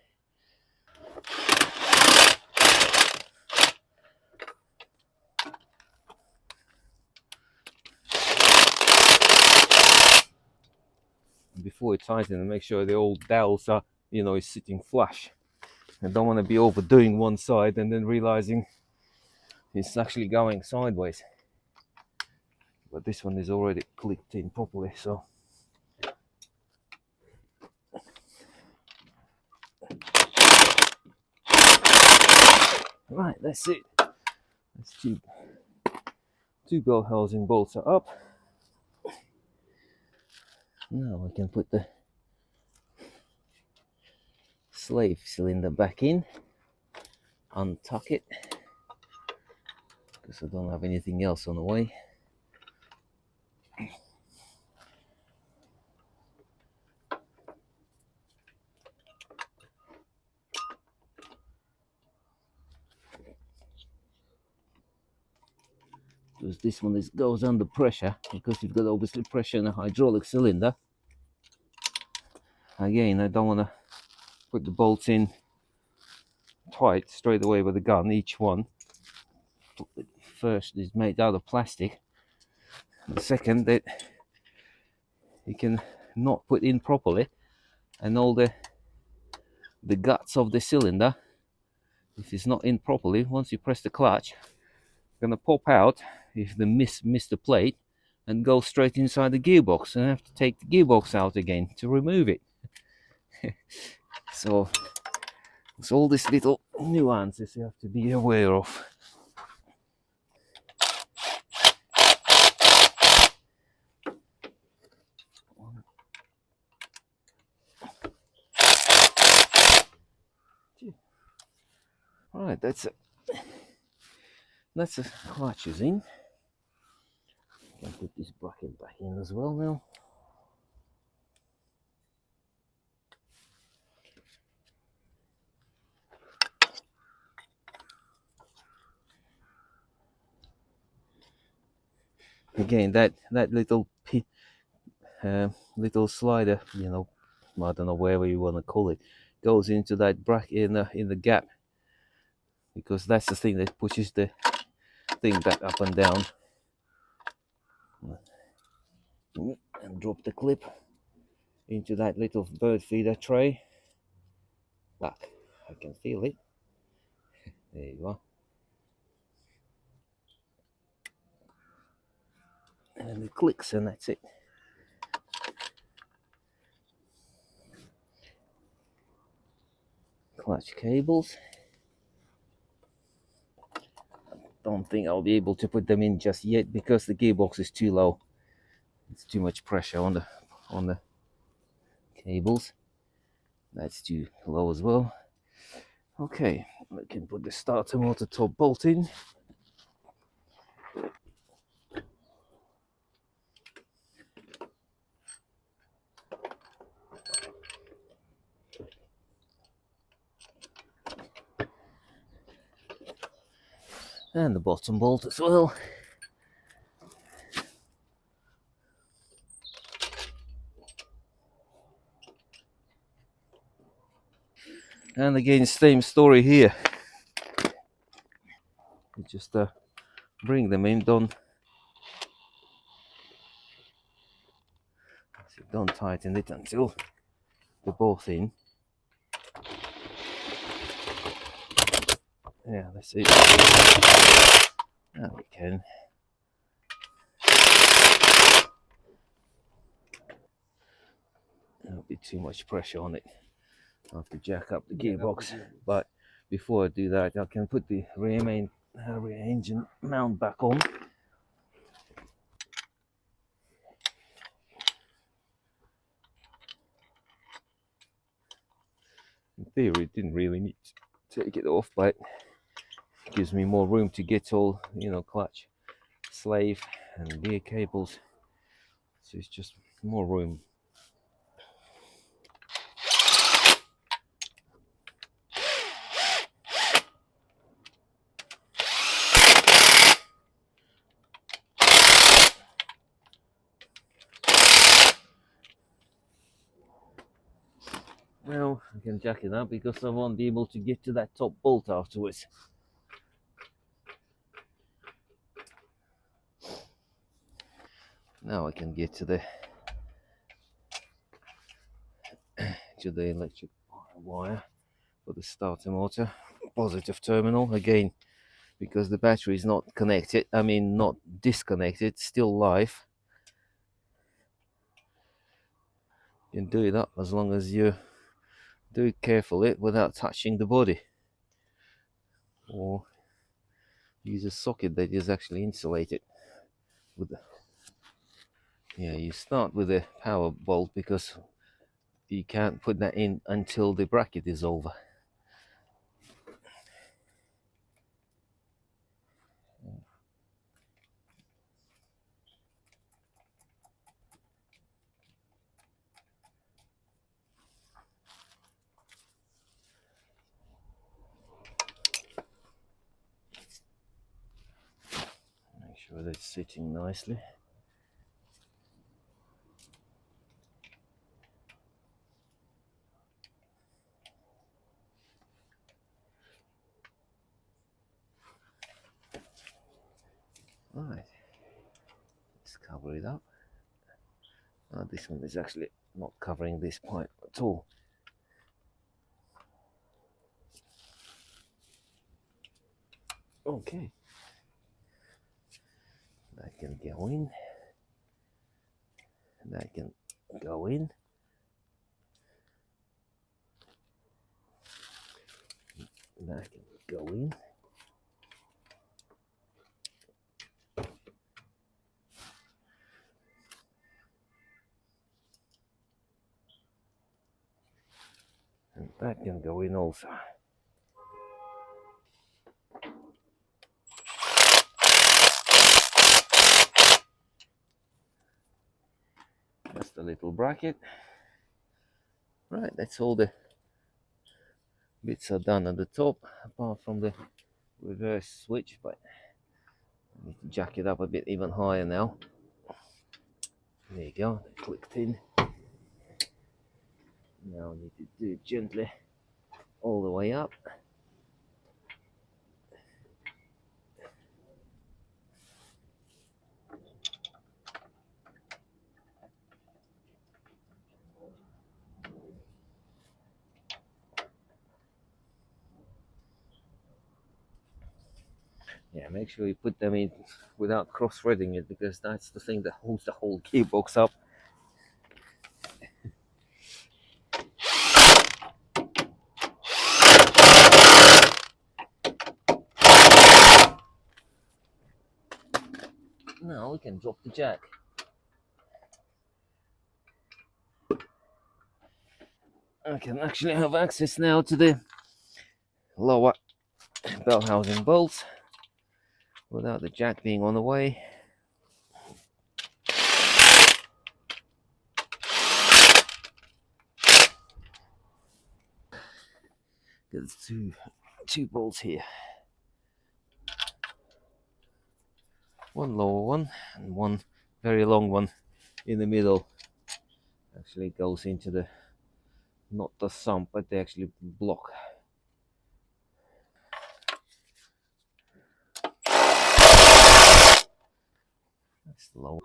Before you tighten, make sure the old dowels are, is sitting flush. I don't want to be overdoing one side and then realizing it's actually going sideways. But this one is already clicked in properly, so. Right, that's it. That's two bell housing bolts are up. Now I can put the slave cylinder back in, untuck it, because I don't have anything else on the way. Because this one goes under pressure, because you've got obviously pressure in a hydraulic cylinder. Again, I don't want to put the bolts in tight straight away with the gun, each one. First is made out of plastic. The second, that you can not put in properly, and all the guts of the cylinder, if it's not in properly, once you press the clutch, gonna pop out if they miss the plate and go straight inside the gearbox, and I have to take the gearbox out again to remove it. So it's all these little nuances you have to be aware of. Right, that's the clutches in. I can put this bracket back in as well now. Again, that little little slider, I don't know whatever you want to call it, goes into that bracket in the gap, because that's the thing that pushes the thing back up and down. And drop the clip into that little bird feeder tray. Look, I can feel it. There you are. And it clicks, and that's it. Clutch cables. Don't think I'll be able to put them in just yet, because the gearbox is too low. It's too much pressure on the cables. That's too low as well. Okay, I can put the starter motor top bolt in. And the bottom bolt as well. And again, same story here. You just bring them in, don't tighten it until they're both in. Yeah, that's it. Now we can. There'll be too much pressure on it. I have to jack up the gearbox. But before I do that, I can put the rear engine mount back on. In theory, it didn't really need to take it off, but it gives me more room to get all, clutch, slave, and gear cables. So it's just more room. Well, I can jack it up because I won't be able to get to that top bolt afterwards. Now I can get to the electric wire for the starter motor, positive terminal. Again, because the battery is not connected, not disconnected, still live. You can do it up as long as you do it carefully without touching the body, or use a socket that is actually insulated with the, you start with a power bolt because you can't put that in until the bracket is over. Make sure that's sitting nicely. Right, let's cover it up. This one is actually not covering this pipe at all. Okay, that can go in, that can go in, that can go in. And that can go in also. Just a little bracket. Right, that's all the bits are done at the top, apart from the reverse switch, but I need to jack it up a bit even higher now. There you go, clicked in. Now I need to do it gently all the way up. Yeah, make sure you put them in without cross-threading it, because that's the thing that holds the whole gearbox up. Now we can drop the jack. I can actually have access now to the lower bell housing bolts without the jack being on the way. There's two bolts here. One lower one and one very long one in the middle. Actually goes into the, not the sump, but they actually block. That's low.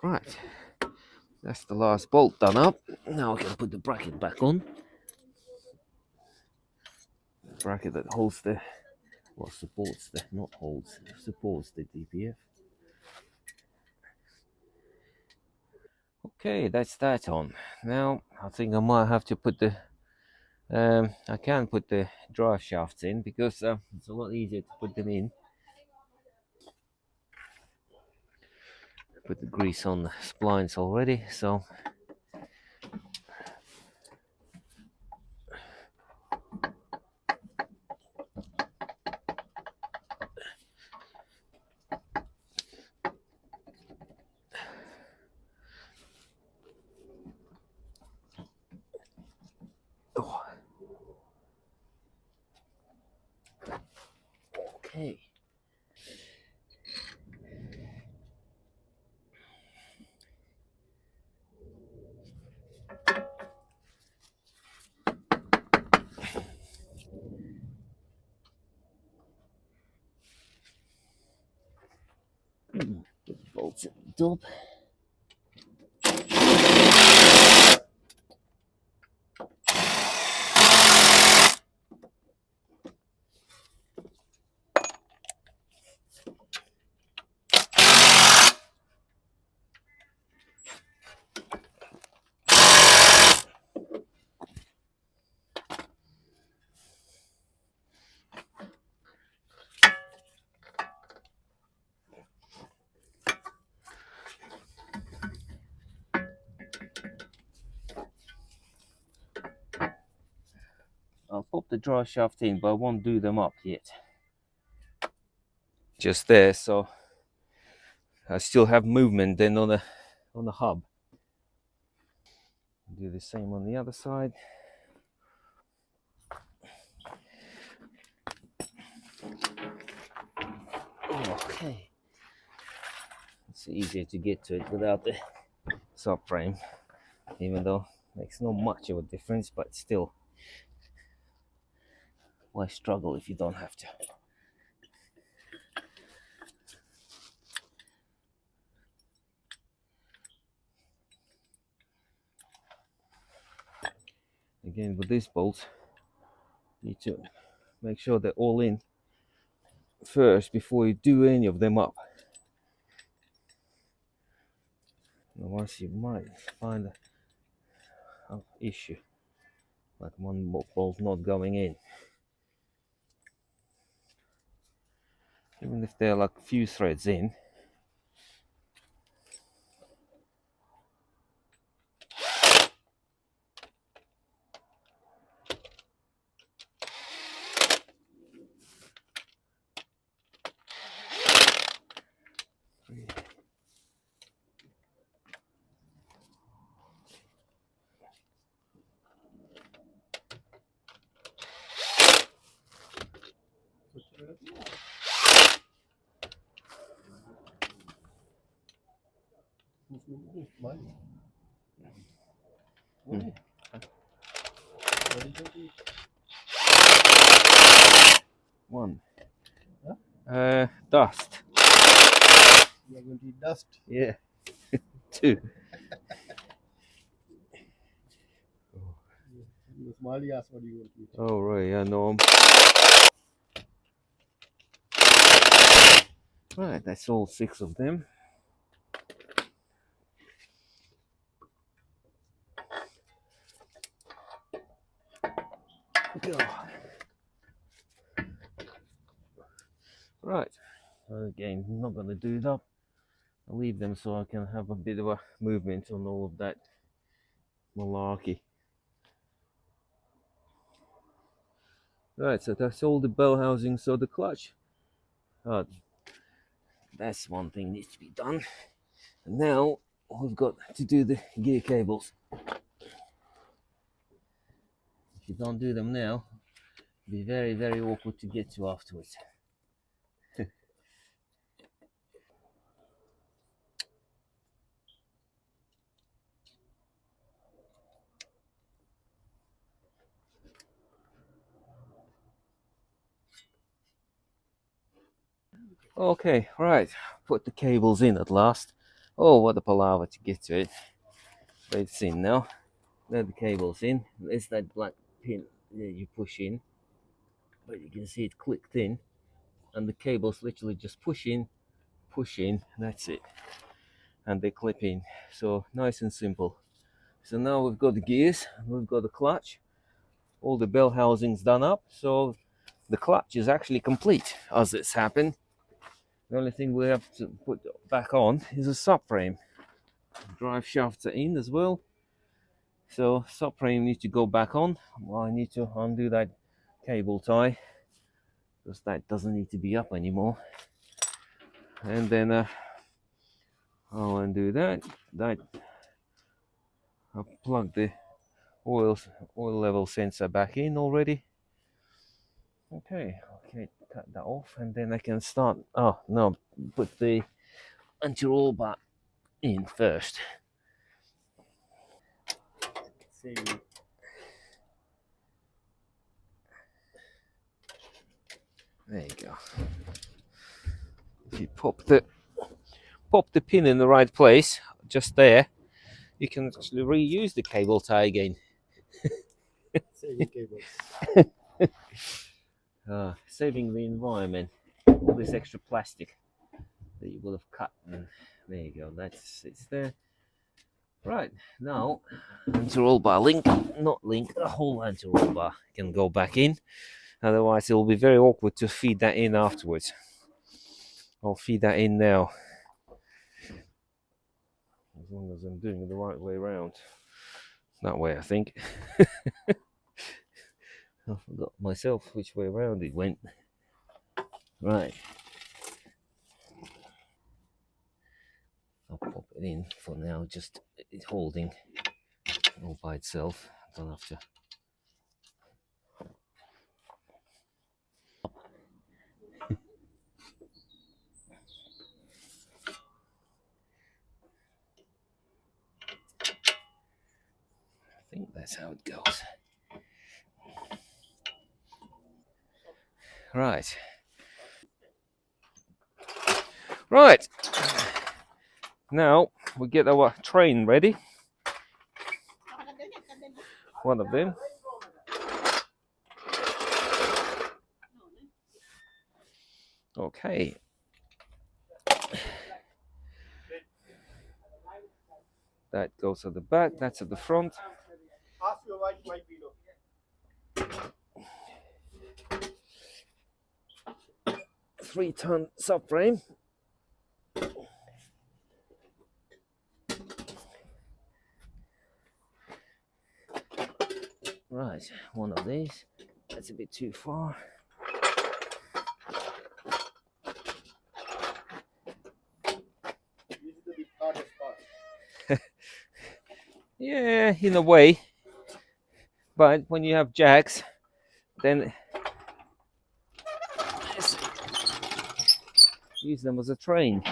Right, that's the last bolt done up. Now I can put the bracket back on. The bracket that holds the, well, supports the, not holds, supports the DPF. Okay, that's that on. Now I think I might have to put the, I can put the drive shafts in because it's a lot easier to put them in. Put the grease on the splines already, so okay. Put the bolts at the top. I'll pop the drive shaft in, but I won't do them up yet. Just there, so I still have movement then on the hub. Do the same on the other side. Okay. It's easier to get to it without the subframe, even though it makes not much of a difference, but still, why struggle if you don't have to? Again, with these bolts, you need to make sure they're all in first before you do any of them up. Otherwise, you might find an issue, like one bolt not going in. Even if they're like a few threads in. One. Huh? Dust. You are going to eat dust. Yeah. Two. Smiley asked what you want to eat. Oh right, I know. Right, that's all 6 of them. Go. again, I'm not going to do that. I'll leave them so I can have a bit of a movement on all of that malarkey. Right, so that's all the bell housings. So the clutch, that's one thing needs to be done. And now we've got to do the gear cables. If you don't do them now, it'll be very, very awkward to get to afterwards. Okay, right, put the cables in at last. Oh, what a palaver to get to it. But it's in now. There the cable's in. There's that black pin that you push in. But you can see it clicked in. And the cables literally just push in, that's it. And they clip in. So nice and simple. So now we've got the gears, we've got the clutch, all the bell housings done up. So the clutch is actually complete as it's happened. The only thing we have to put back on is a subframe. Drive shafts are in as well. So subframe needs to go back on. Well, I need to undo that cable tie because that doesn't need to be up anymore. And then I'll undo that. I'll plug the oil level sensor back in already. Okay, cut that off, and then I can start. Oh no, put the anti-roll bar in first. Same. There you go. If you pop the pin in the right place, just there, you can actually reuse the cable tie again. Saving cables. Saving the environment. All this extra plastic that you would have cut. And there you go. It's there. Right, now anti-roll bar the whole anti-roll bar can go back in. Otherwise it will be very awkward to feed that in afterwards. I'll feed that in now. As long as I'm doing it the right way around. That way, I think. I forgot myself which way around it went. Right. I'll pop it in for now, just it's holding all by itself. I don't have to. I think that's how it goes. Right. Right. Now we get our train ready. One of them. Okay. That goes at the back, that's at the front. 3-ton subframe. Right, one of these. That's a bit too far. Yeah, in a way. But when you have jacks, then use them as a train.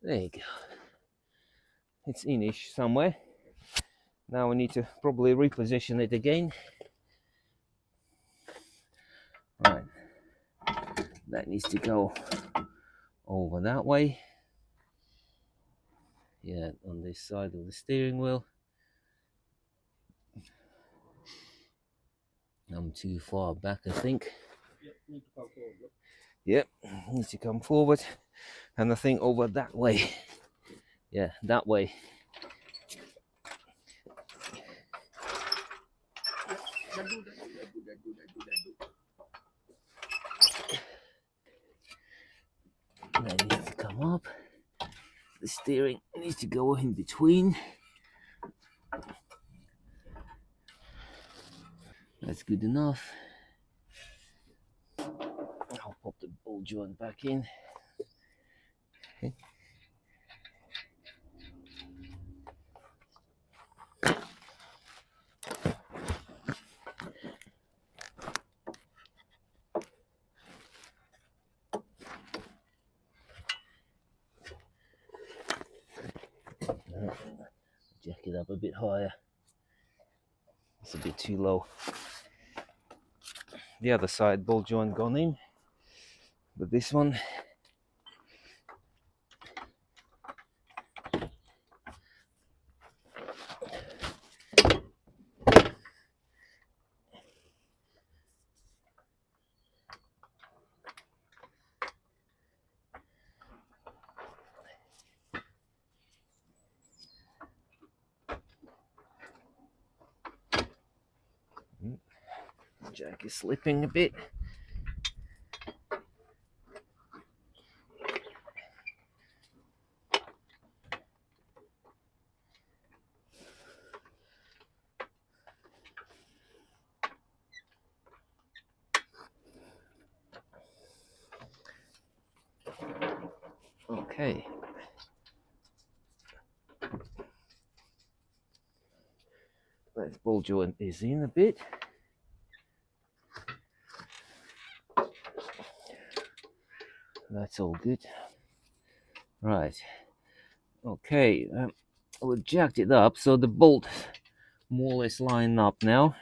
There you go. It's in-ish somewhere. Now we need to probably reposition it again. Right. That needs to go over that way. Yeah, on this side of the steering wheel. I'm too far back, I think. Yep, needs to come forward. And I think over that way. Yeah, that way. That needs to come up. The steering needs to go in between. That's good enough. I'll pop the ball joint back in. Okay. Jack it up a bit higher. It's a bit too low. The other side ball joint gone in, but this one, Jack is slipping a bit. Okay. That ball joint is in a bit. That's all good. Right. Okay. We jacked it up so the bolt more or less line up now.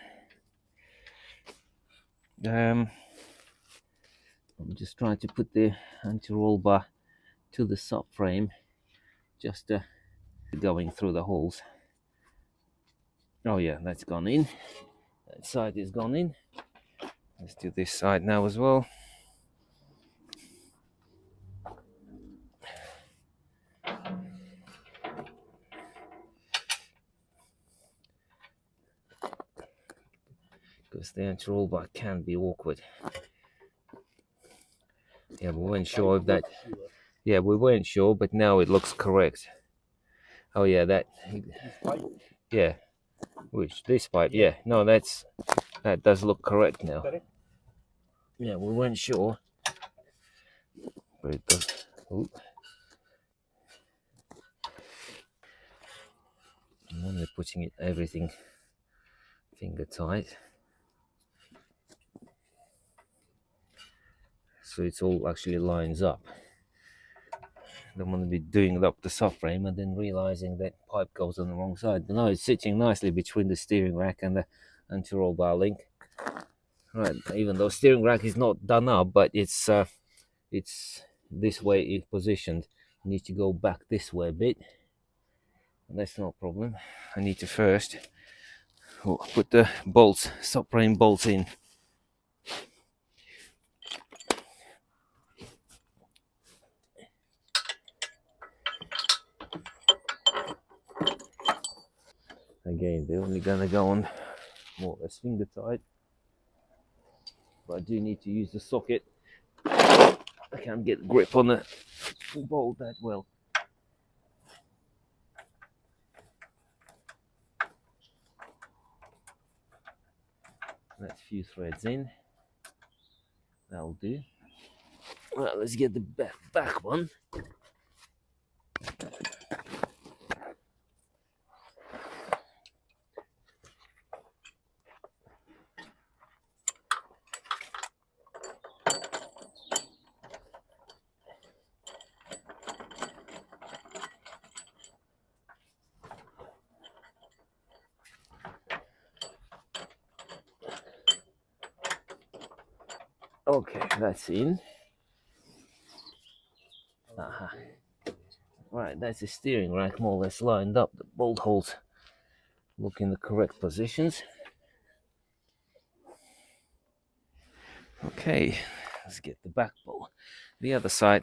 I'm just trying to put the anti-roll bar to the subframe, just going through the holes. Oh yeah, that's gone in. That side is gone in. Let's do this side now as well. Because the anti-roll bar can be awkward. Yeah, we weren't sure if that. Yeah, we weren't sure, but now it looks correct. Oh yeah, that. Yeah, which this pipe? Yeah, no, that does look correct now. Yeah, we weren't sure, but it does. Ooh. I'm only putting everything finger tight, so it's all actually lines up. Don't want to be doing it up the subframe and then realizing that pipe goes on the wrong side. But no, it's sitting nicely between the steering rack and the anti-roll bar link. Right, even though steering rack is not done up, but it's this way it's positioned. You need to go back this way a bit. That's no problem. I need to first put the bolts, subframe bolts in. Again, they're only gonna go on more or less finger tight, but I do need to use the socket. I can't get grip on the bolt that well. That's a few threads in. That'll do. Well, let's get the back one. Okay, that's in. Right, that's the steering rack more or less lined up. The bolt holes look in the correct positions. Okay, let's get the back bolt. The other side,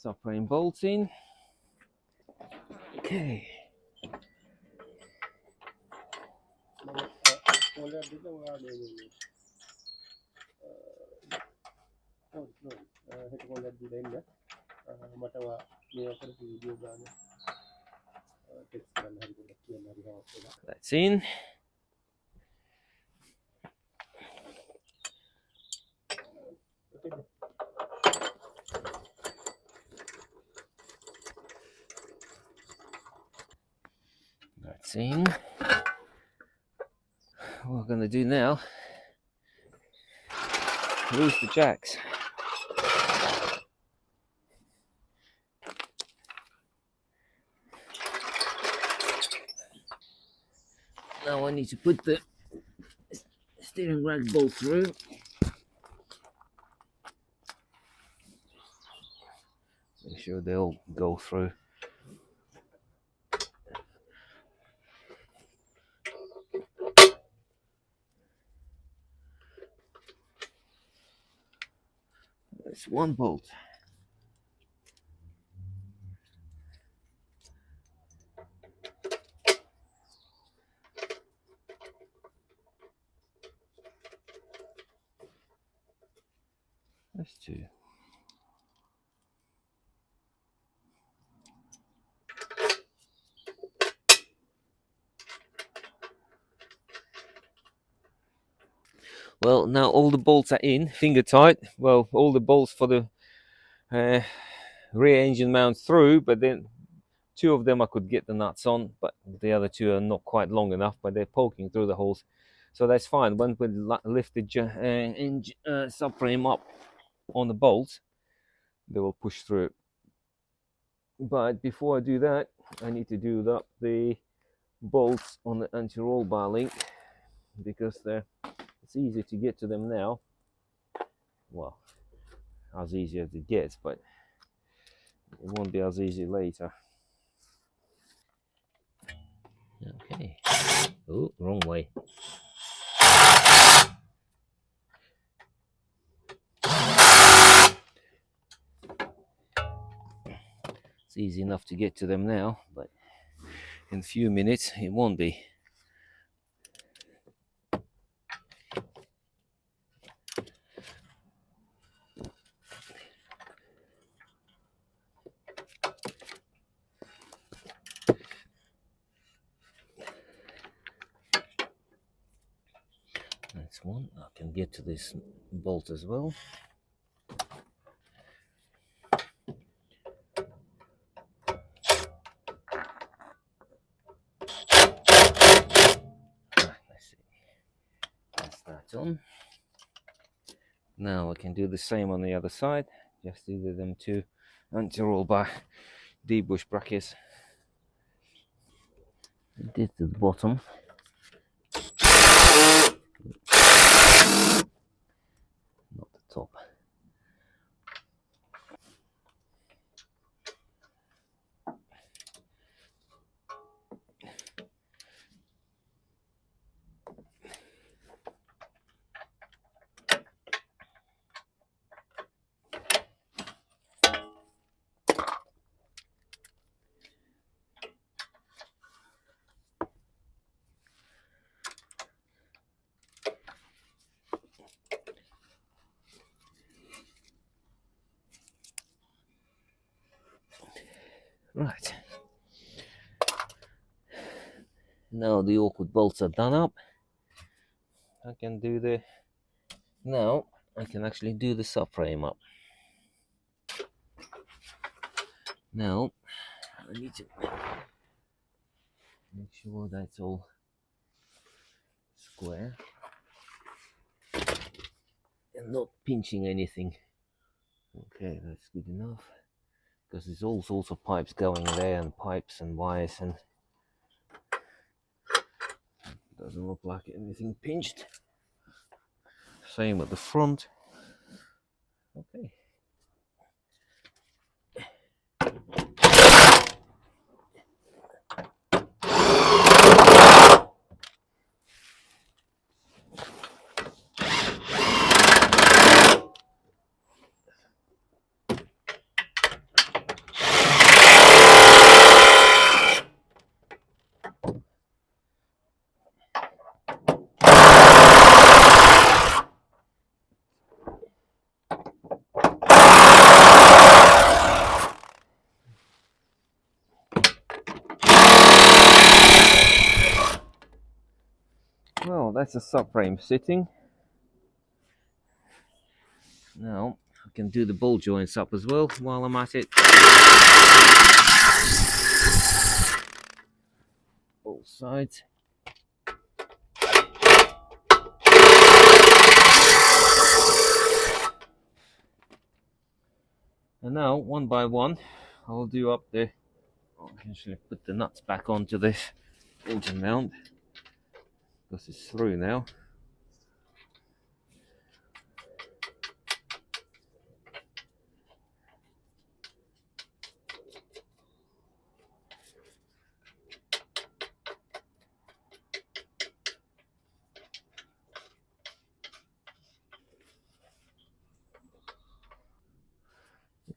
subframe bolts in. Okay. That's in. That's in. What we're going to do now, release the jacks. Now I need to put the steering rack bolt through. Make sure they all go through. That's one bolt. That's two. Well, now all the bolts are in, finger tight. Well, all the bolts for the rear engine mount through, but then two of them I could get the nuts on, but the other two are not quite long enough, but they're poking through the holes. So that's fine. When we lift the subframe up on the bolts, they will push through. But before I do that, I need to do up the bolts on the anti-roll bar link, because it's easy to get to them now. Well, as easy as it gets, but it won't be as easy later. Okay. Oh, wrong way. It's easy enough to get to them now, but in a few minutes it won't be. That's one. I can get to this bolt as well. Let's see. That's that on. Now I can do the same on the other side. Just do them two anti-roll bar D-bush brackets. This to the bottom. Not the top. Right. Now the awkward bolts are done up. I can do now I can actually do the subframe up. Now I need to make sure that's all square and not pinching anything. Okay, that's good enough, because there's all sorts of pipes going there, and pipes and wires, and doesn't look like anything pinched. Same at the front. Okay. Well, that's the subframe sitting. Now I can do the ball joints up as well while I'm at it. Both sides. And now, one by one, I'll do up the... I can actually put the nuts back onto this engine mount because it's through now.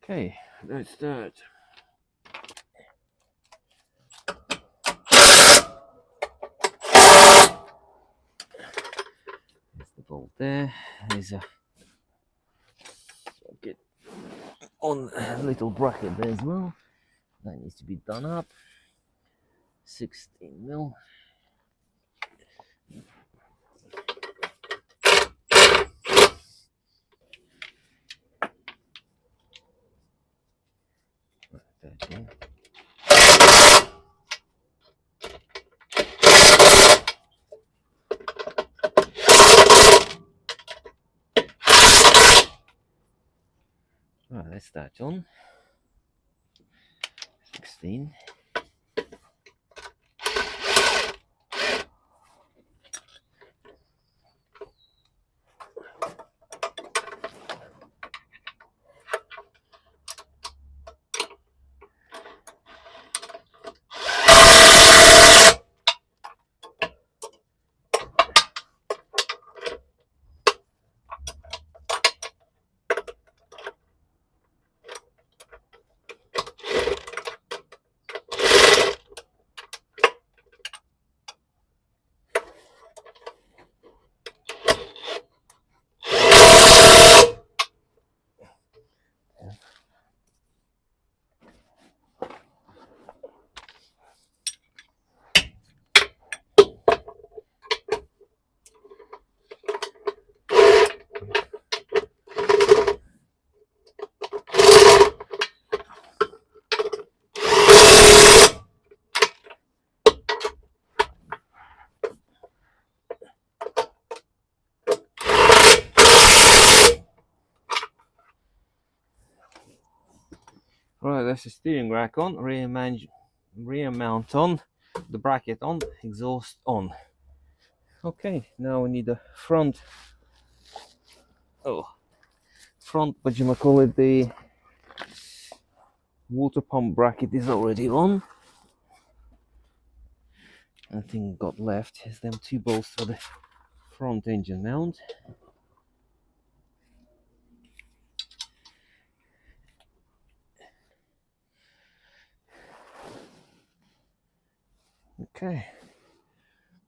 Okay, let's start. There's the bolt there. There's a socket on a little bracket there as well. That needs to be done up. 16 mil. Okay. Right, let's start on 16. Right, that's the steering rack on, rear mount on, the bracket on, exhaust on. Okay, now we need the front, what you might call it, the water pump bracket is already on. I think got left is them two bolts for the front engine mount. Okay,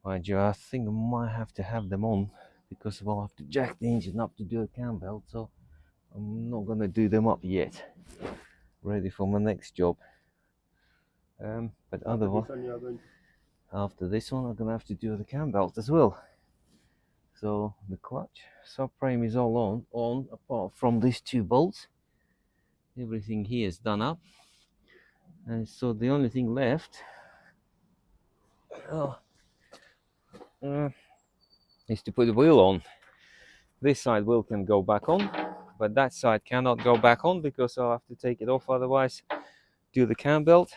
mind you, I think I might have to have them on because we'll have to jack the engine up to do a cam belt, so I'm not gonna do them up yet. Ready for my next job. But otherwise, after this one, I'm gonna have to do the cam belt as well. So the clutch subframe is all on apart from these two bolts. Everything here is done up, and so the only thing left is to put the wheel on. This side wheel can go back on, but that side cannot go back on because I'll have to take it off, otherwise do the cam belt.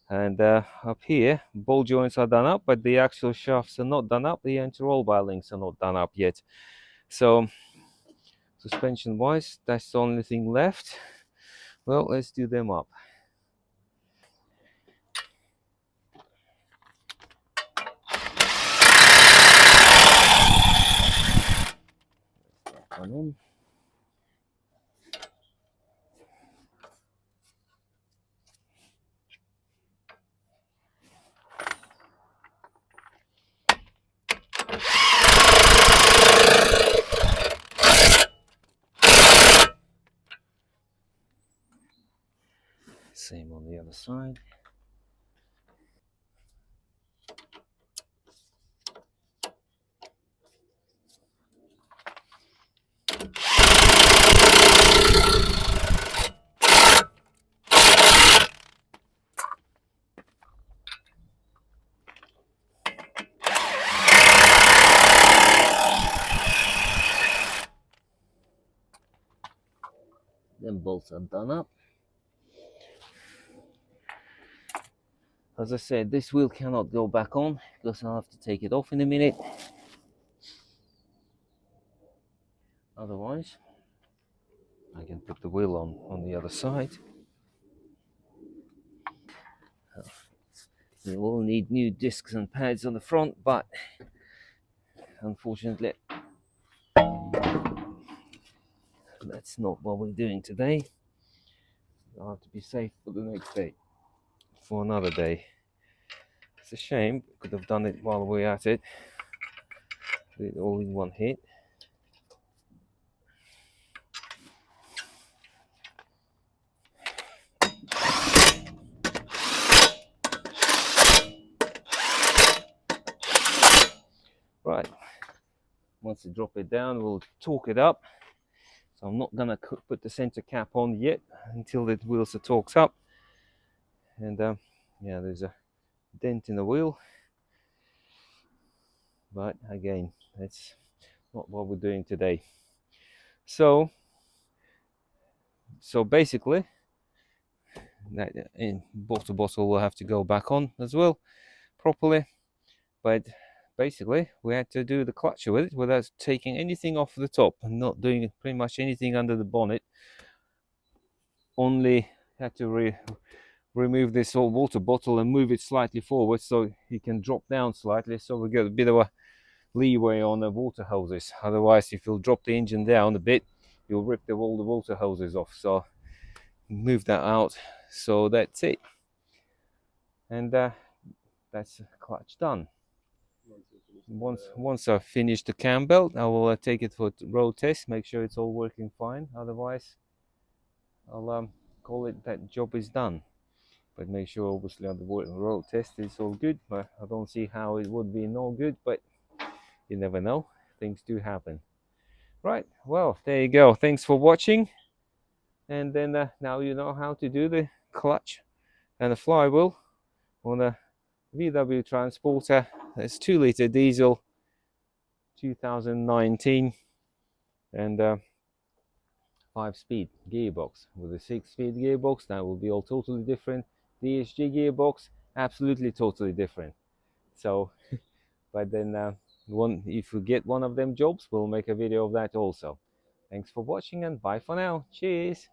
And up here, ball joints are done up, but the actual shafts are not done up. The anti-roll bar links are not done up yet. So suspension wise, that's the only thing left. Well, let's do them up. One on. Same on the other side. bolts are done up. As I said, this wheel cannot go back on because I'll have to take it off in a minute. Otherwise, I can put the wheel on the other side. You will need new discs and pads on the front, but unfortunately, that's not what we're doing today. I'll have to be safe for the next day, for another day. It's a shame, could have done it while we're at it. Do it all in one hit. Right, once we drop it down, we'll torque it up. So I'm not gonna put the center cap on yet until the wheels are torqued up. And yeah, there's a dent in the wheel, but again, that's not what we're doing today. So basically, that in bottle will have to go back on as well properly. But basically, we had to do the clutch with it without taking anything off the top and not doing pretty much anything under the bonnet. Only had to remove this old water bottle and move it slightly forward so you can drop down slightly, so we get a bit of a leeway on the water hoses. Otherwise, if you'll drop the engine down a bit, you'll rip all the water hoses off. So move that out. So that's it, and that's clutch done. Once I finish the cam belt, I will take it for road test, make sure it's all working fine. Otherwise, I'll call it that job is done. But make sure, obviously, on the road test it's all good. But I don't see how it would be no good, but you never know, things do happen. Right, well, there you go. Thanks for watching, and then now you know how to do the clutch and the flywheel on a VW Transporter. It's 2-litre diesel, 2019, and 5-speed gearbox. With a 6-speed gearbox, that will be all totally different. DSG gearbox, absolutely totally different. So but then if we get one of them jobs, we'll make a video of that also. Thanks for watching, and bye for now. Cheers.